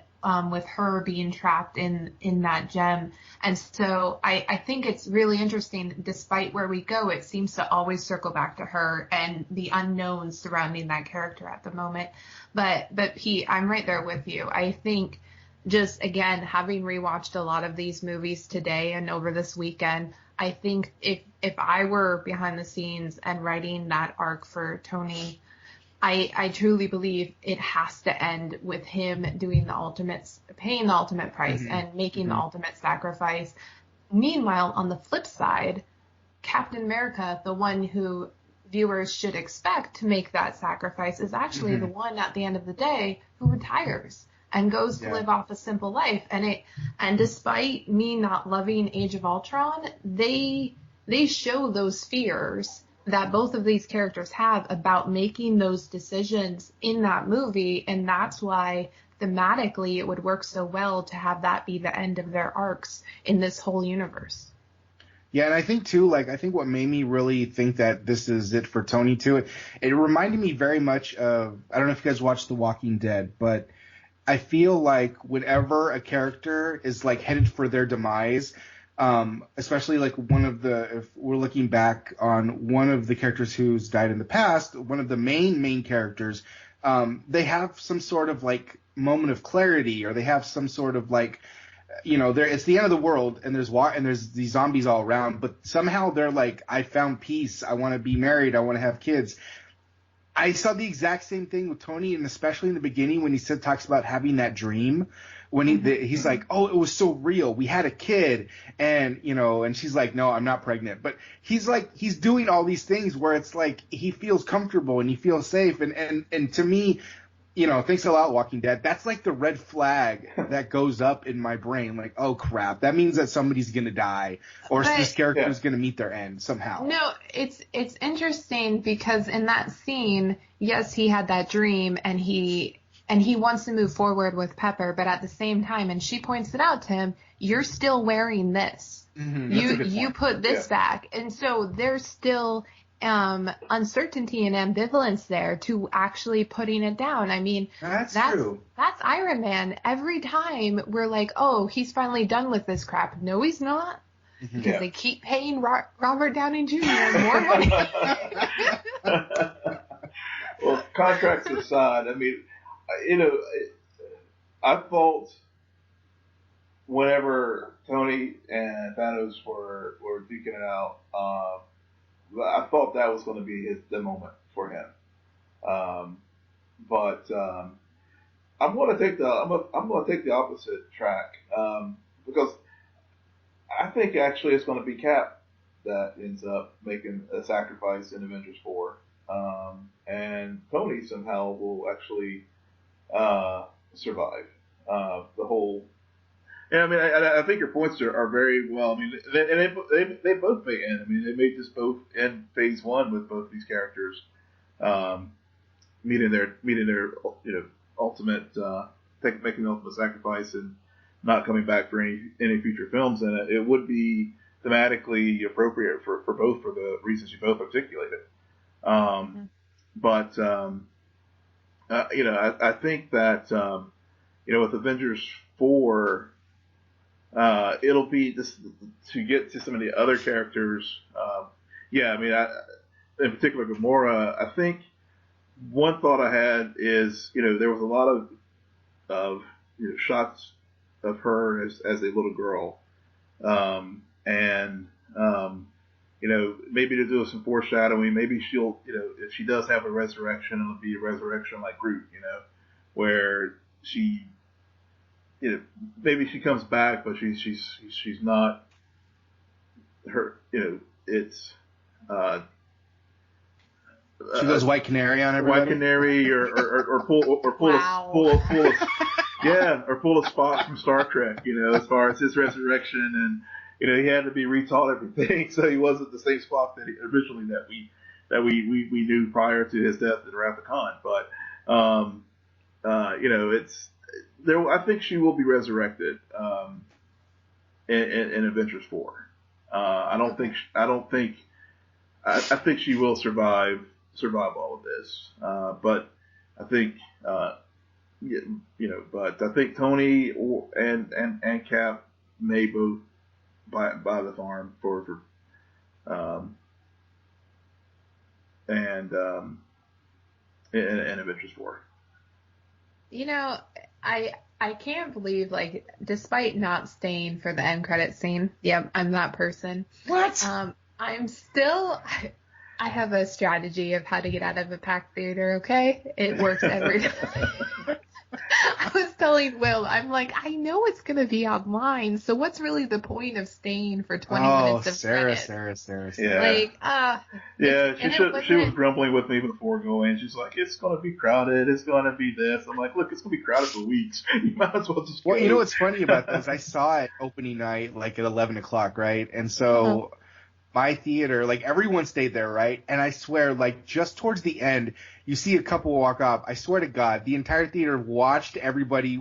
with her being trapped in that gem? And so I think it's really interesting, despite where we go, it seems to always circle back to her and the unknowns surrounding that character at the moment. But Pete, I'm right there with you. I think, just again, having rewatched a lot of these movies today and over this weekend, I think if I were behind the scenes and writing that arc for Tony, I truly believe it has to end with him doing paying the ultimate price and making the ultimate sacrifice. Meanwhile, on the flip side, Captain America, the one who viewers should expect to make that sacrifice, is actually the one at the end of the day who retires. and goes to live off a simple life. And despite me not loving Age of Ultron, they show those fears that both of these characters have about making those decisions in that movie, and that's why thematically it would work so well to have that be the end of their arcs in this whole universe. Yeah, and I think too, I think what made me really think that this is it for Tony too, it reminded me very much of, I don't know if you guys watched The Walking Dead, but I feel like whenever a character is headed for their demise, especially if we're looking back on one of the characters who's died in the past, one of the main characters, they have some sort of moment of clarity, or they have some sort of it's the end of the world and there's these zombies all around, but somehow they're I found peace, I want to be married, I want to have kids. I saw the exact same thing with Tony, and especially in the beginning when he talks about having that dream, when he's like, oh, it was so real, we had a kid, and and she's like, no, I'm not pregnant, but he's doing all these things where it's he feels comfortable and he feels safe, and to me, thanks a lot, Walking Dead, that's the red flag that goes up in my brain. Oh, crap. That means that somebody's going to die, or this character is going to meet their end somehow. No, it's interesting because in that scene, yes, he had that dream and he wants to move forward with Pepper, but at the same time, and she points it out to him, you're still wearing this. Mm-hmm. You put this back. And so there's still uncertainty and ambivalence there to actually putting it down. I mean, that's true. That's Iron Man. Every time we're like, oh, he's finally done with this crap. No, he's not. Because they keep paying Robert Downey Jr. more money. Well, contracts aside, I mean, I thought whenever Tony and Thanos were duking it out, I thought that was going to be the moment for him. But I'm going to take the opposite track, because I think actually it's going to be Cap that ends up making a sacrifice in Avengers 4, and Tony somehow will actually survive the whole. Yeah, I mean, I think your points are very well. I mean, they both may end. I mean, they may just both end phase one with both these characters meeting their ultimate making the ultimate sacrifice and not coming back for any future films. And it would be thematically appropriate for both, for the reasons you both articulated. But I think that with Avengers 4. It'll be just to get to some of the other characters. I mean, in particular, Gamora. I think one thought I had is, there was a lot of shots of her as a little girl, and maybe to do some foreshadowing. Maybe she'll, if she does have a resurrection, it'll be a resurrection like Groot, where she. Maybe she comes back, but she's not her. It's she goes White Canary on everybody. White Canary, or full of Spock from Star Trek. As far as his resurrection, and he had to be retaught everything, so he wasn't the same Spock that originally that we knew prior to his death in Wrath of Khan. But it's. I think she will be resurrected in Avengers 4. I think she will survive all of this. But I think but I think Tony and Cap may both buy the farm for and Avengers 4. I can't believe, despite not staying for the end credit scene, I'm that person. What? I'm still, I have a strategy of how to get out of a packed theater, okay? It works every time. was telling Will, I'm like, I know it's going to be online, so what's really the point of staying for 20 minutes of credits? Sarah. Yeah. Like, she was grumbling with me before going. She's like, it's going to be crowded. It's going to be this. I'm like, look, it's going to be crowded for weeks. You might as well just go. Well, you know what's funny about this? I saw it opening night, like at 11 o'clock, right? And so my theater, like everyone stayed there, right? And I swear, like just towards the end, you see a couple walk off. I swear to God, the entire theater watched everybody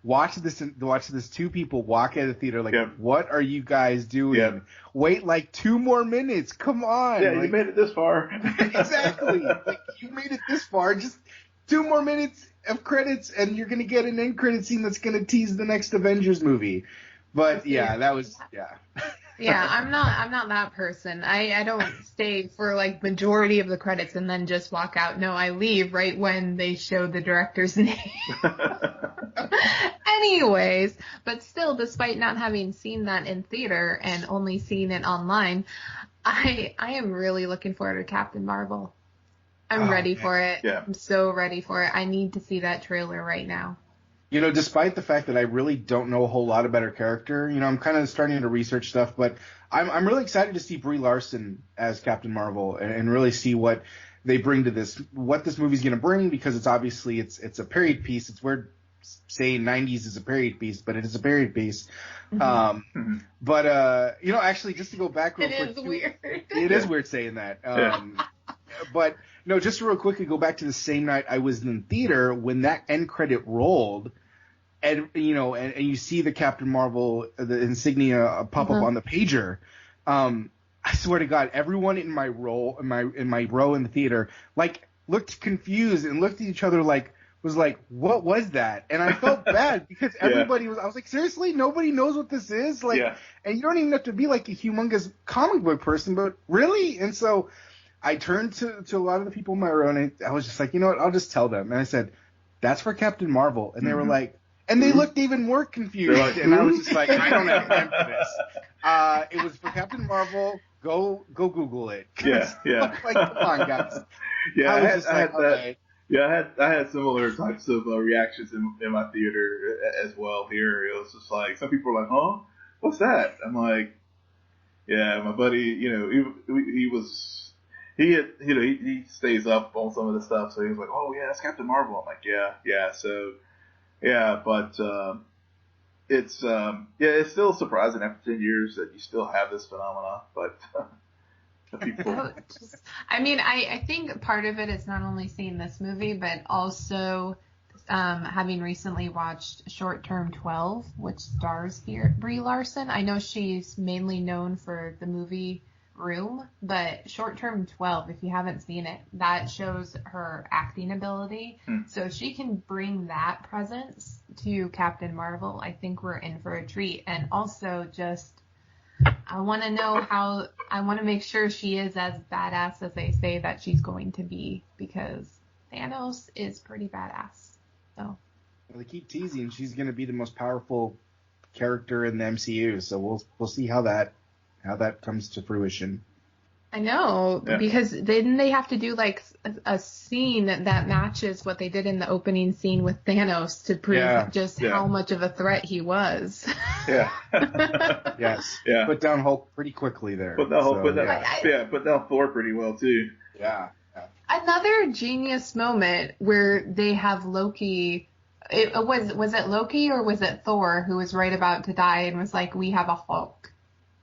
watch this two people walk out of the theater. Like, what are you guys doing? Yeah. Wait, like 2 more minutes. Come on. Yeah, like, you made it this far. Exactly. Like you made it this far. Just 2 more minutes of credits, and you're gonna get an end credit scene that's gonna tease the next Avengers movie. But yeah, that was Yeah, I'm not that person. I don't stay for like majority of the credits and then just walk out. No, I leave right when they show the director's name. Anyways, but still, despite not having seen that in theater and only seeing it online, I am really looking forward to Captain Marvel. I'm ready for it. Yeah. I'm so ready for it. I need to see that trailer right now. You know, despite the fact that I really don't know a whole lot about her character, you know, I'm kind of starting to research stuff, but I'm really excited to see Brie Larson as Captain Marvel and really see what they bring to this, what this movie's going to bring, because it's obviously it's a period piece. It's weird saying 90s is a period piece, but it is a period piece. Mm-hmm. But you know, actually, just to go back real quick, it is weird. It is weird saying that. But no, just real quickly, go back to the same night I was in theater when that end credit rolled, and you know, and you see the Captain Marvel, the insignia pop up on the pager. I swear to God, everyone in my row in the theater like looked confused and looked at each other like was like, what was that? And I felt bad because everybody was. I was like, seriously, nobody knows what this is. Like, and you don't even have to be like a humongous comic book person, but really, and so. I turned to a lot of the people in my row, and I was just like, you know what, I'll just tell them. And I said, that's for Captain Marvel. And they were like, and they looked even more confused. Like, and I was just like, I don't have time for this. It was for Captain Marvel. Go Google it. Yeah. Like, come on, guys. Yeah, I had similar types of reactions in my theater as well here. It was just like, some people were like, huh? What's that? I'm like, yeah, my buddy, you know, he stays up on some of the stuff, so he was like, "Oh yeah, that's Captain Marvel." I'm like, "Yeah." So, yeah, but it's still surprising after 10 years that you still have this phenomena. But people, I mean, I think part of it is not only seeing this movie, but also having recently watched Short Term 12, which stars Brie Larson. I know she's mainly known for the movie Room, but Short Term 12, if you haven't seen it, that shows her acting ability. So if she can bring that presence to Captain Marvel, I think we're in for a treat. And also just, I want to make sure she is as badass as they say that she's going to be, because Thanos is pretty badass. So. Well, they keep teasing she's going to be the most powerful character in the MCU, so we'll see how that comes to fruition. I know, because then they have to do like a scene that matches what they did in the opening scene with Thanos to prove how much of a threat he was. Yeah. Yes. Yeah. Put down Hulk pretty quickly there. Put down Thor pretty well too. Yeah. Another genius moment where they have Loki. Was it Loki or was it Thor who was right about to die and was like, "We have a Hulk."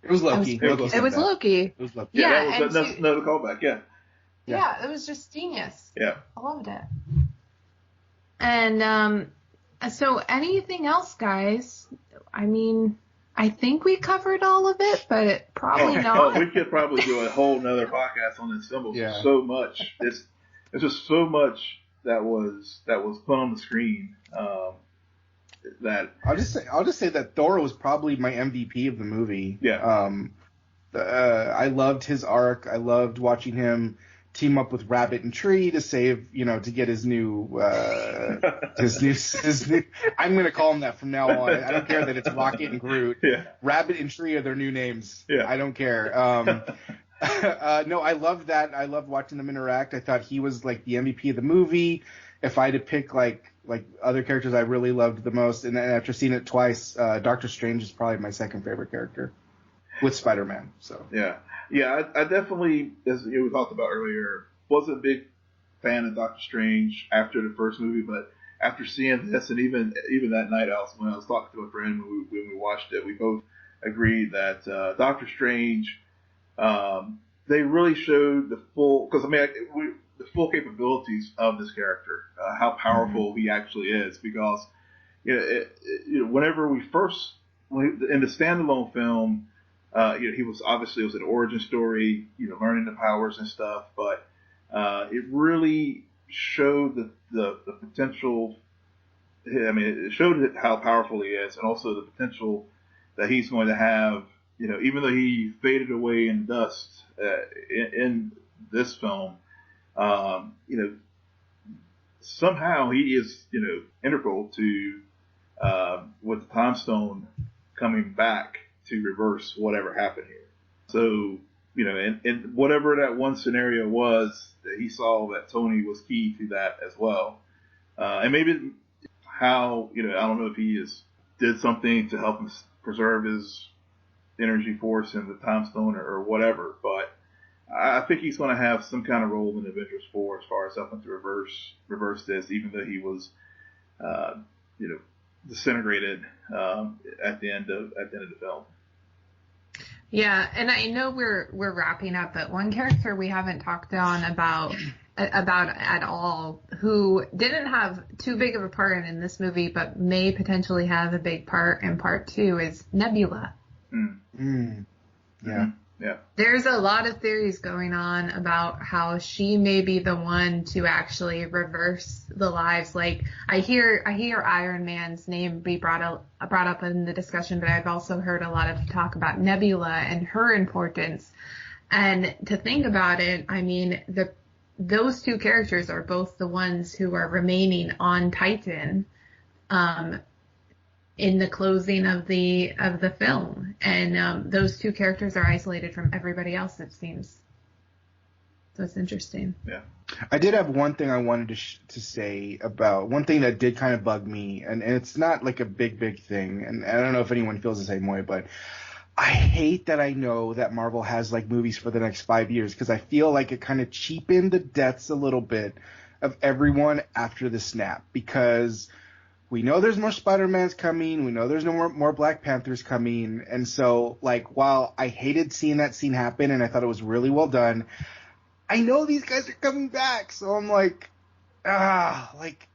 It was Loki. It was Loki. Yeah, that was another callback. Yeah, it was just genius. Yeah, I loved it. And so anything else, guys? I mean, I think we covered all of it, but probably not. We could probably do a whole nother podcast on this symbol. So much. It's just so much that was put on the screen. That I'll just say that Thor was probably my MVP of the movie. Yeah. I loved his arc. I loved watching him team up with Rabbit and Tree to save, to get his new, his new. I'm gonna call him that from now on. I don't care that it's Rocket and Groot. Yeah. Rabbit and Tree are their new names. Yeah. I don't care. No, I loved that. I loved watching them interact. I thought he was like the MVP of the movie. If I had to pick like other characters I really loved the most, and then after seeing it twice, Doctor Strange is probably my second favorite character with Spider-Man. So yeah, I definitely, as we talked about earlier, wasn't a big fan of Doctor Strange after the first movie, but after seeing this, and even that night, when I was talking to a friend when we watched it, we both agreed that Doctor Strange, they really showed the full, because the full capabilities of this character, how powerful he actually is. Because whenever we first in the standalone film, he was obviously, it was an origin story, learning the powers and stuff, but it really showed the potential. I mean, it showed how powerful he is, and also the potential that he's going to have. Even though he faded away in dust in this film, somehow he is, integral to with the Time Stone coming back to reverse whatever happened here. So, and whatever that one scenario was that he saw, that Tony was key to that as well. And maybe how, I don't know if he did something to help him preserve his energy force in the Time Stone or whatever, but I think he's going to have some kind of role in Avengers 4 as far as helping to reverse this, even though he was, disintegrated at the end of the film. Yeah, and I know we're wrapping up, but one character we haven't talked on about at all, who didn't have too big of a part in this movie, but may potentially have a big part in part 2, is Nebula. Yeah. Yeah. There's a lot of theories going on about how she may be the one to actually reverse the lives. Like, I hear Iron Man's name be brought up in the discussion, but I've also heard a lot of talk about Nebula and her importance. And to think about it, I mean, those two characters are both the ones who are remaining on Titan in the closing of the film, and those two characters are isolated from everybody else, it seems. So it's interesting. Yeah, I did have one thing I wanted to say about one thing that did kind of bug me, and it's not like a big thing, and I don't know if anyone feels the same way, but I hate that I know that Marvel has like movies for the next 5 years, because I feel like it kind of cheapened the deaths a little bit of everyone after the snap, because we know there's more Spider-Mans coming. We know there's no more Black Panthers coming. And so, like, while I hated seeing that scene happen and I thought it was really well done, I know these guys are coming back. So I'm like, like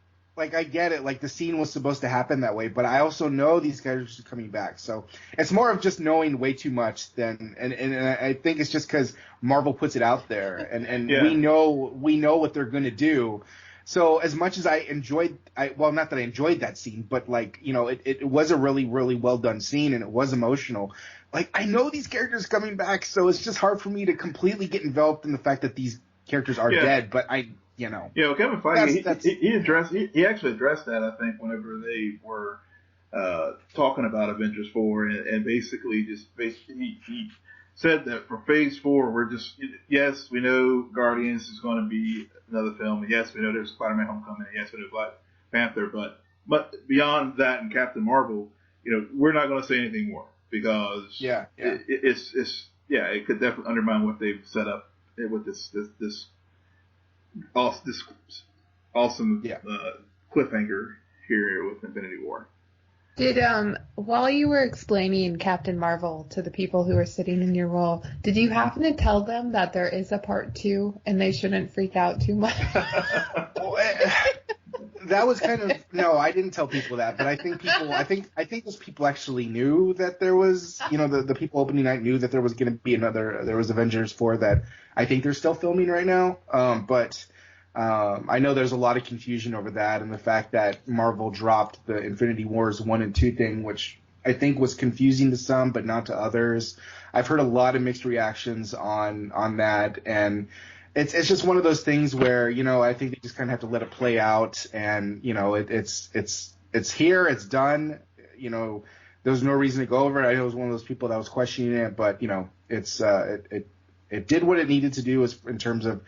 I get it. Like, the scene was supposed to happen that way, but I also know these guys are coming back. So it's more of just knowing way too much than, and I think it's just because Marvel puts it out there, and yeah. we know what they're going to do. So as much as I enjoyed, not that I enjoyed that scene, but like, it was a really, really well done scene, and it was emotional. Like, I know these characters coming back, so it's just hard for me to completely get enveloped in the fact that these characters are dead. But Yeah, well, Kevin Feige, he actually addressed that, I think, whenever they were talking about Avengers 4, and basically he said that for Phase 4, we're just, yes, we know Guardians is going to be another film, and yes, we know there's Spider-Man Homecoming, and yes, we know Black Panther, but beyond that and Captain Marvel, we're not going to say anything more, because it could definitely undermine what they've set up with this awesome cliffhanger here with Infinity War. Did while you were explaining Captain Marvel to the people who were sitting in your role, did you happen to tell them that there is a part 2 and they shouldn't freak out too much? That was kind of, no, I didn't tell people that, but I think those people actually knew that there was, the people opening night knew that there was going to be there was Avengers 4 that I think they're still filming right now. But I know there's a lot of confusion over that, and the fact that Marvel dropped the Infinity Wars 1 and 2 thing, which I think was confusing to some, but not to others. I've heard a lot of mixed reactions on that, and it's just one of those things where, I think they just kind of have to let it play out, and, it's here, it's done, there's no reason to go over it. I was one of those people that was questioning it, but, it did what it needed to do in terms of,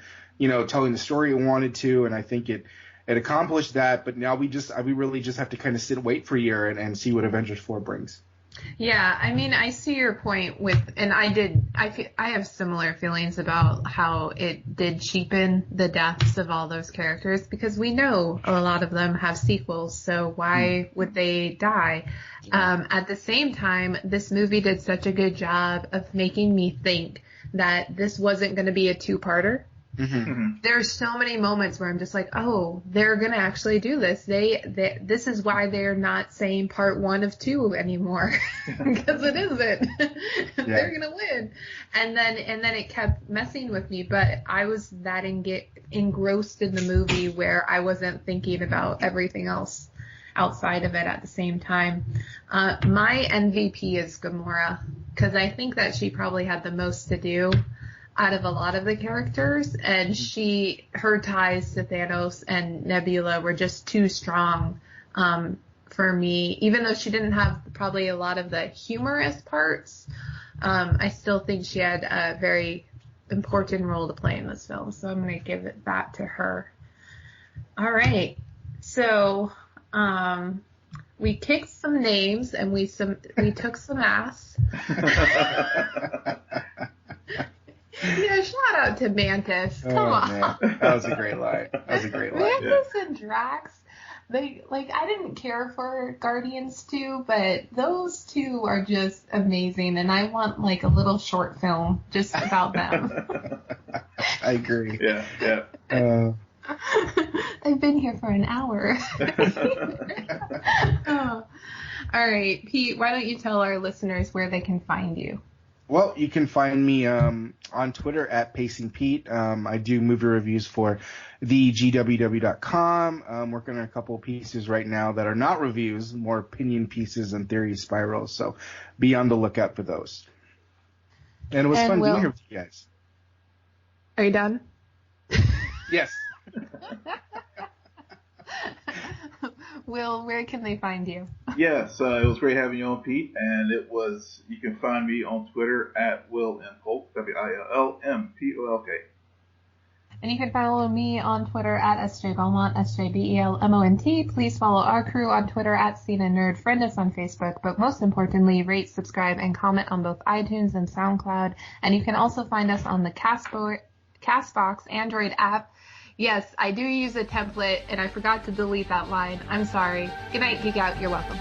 telling the story it wanted to, and I think it accomplished that. But now we really just have to kind of sit and wait for a year and see what Avengers 4 brings. Yeah, I mean, I see your point and I have similar feelings about how it did cheapen the deaths of all those characters, because we know a lot of them have sequels, so why would they die? At the same time, this movie did such a good job of making me think that this wasn't going to be a two-parter. There's so many moments where I'm just like, oh, they're going to actually do this. This is why they're not saying part 1 of 2 anymore, because it isn't. They're going to win. And then it kept messing with me, but I was that engrossed in the movie where I wasn't thinking about everything else outside of it at the same time. My MVP is Gamora, because I think that she probably had the most to do out of a lot of the characters, and her ties to Thanos and Nebula were just too strong for me. Even though she didn't have probably a lot of the humorous parts, I still think she had a very important role to play in this film, so I'm going to give that to her. All right, so we kicked some names and we took some ass. Yeah, shout out to Mantis. Come on. Man. That was a great line. Mantis and Drax, I didn't care for Guardians 2, but those two are just amazing, and I want a little short film just about them. I agree. Yeah. I've been here for an hour. Oh. All right, Pete, why don't you tell our listeners where they can find you? Well, you can find me on Twitter at PacingPete. I do movie reviews for thegww.com. I'm working on a couple of pieces right now that are not reviews, more opinion pieces and theory spirals. So be on the lookout for those. And it was fun being here with you guys. Are you done? Yes. Will, where can they find you? Yes, it was great having you on, Pete, and you can find me on Twitter at Will M. Polk, WILLMPOLK. And you can follow me on Twitter at SJ Belmont, SJBELMONT. Please follow our crew on Twitter at CNN Nerd, friend us on Facebook, but most importantly, rate, subscribe, and comment on both iTunes and SoundCloud. And you can also find us on the Castbox Android app. Yes, I do use a template, and I forgot to delete that line. I'm sorry. Good night, Geek Out. You're welcome.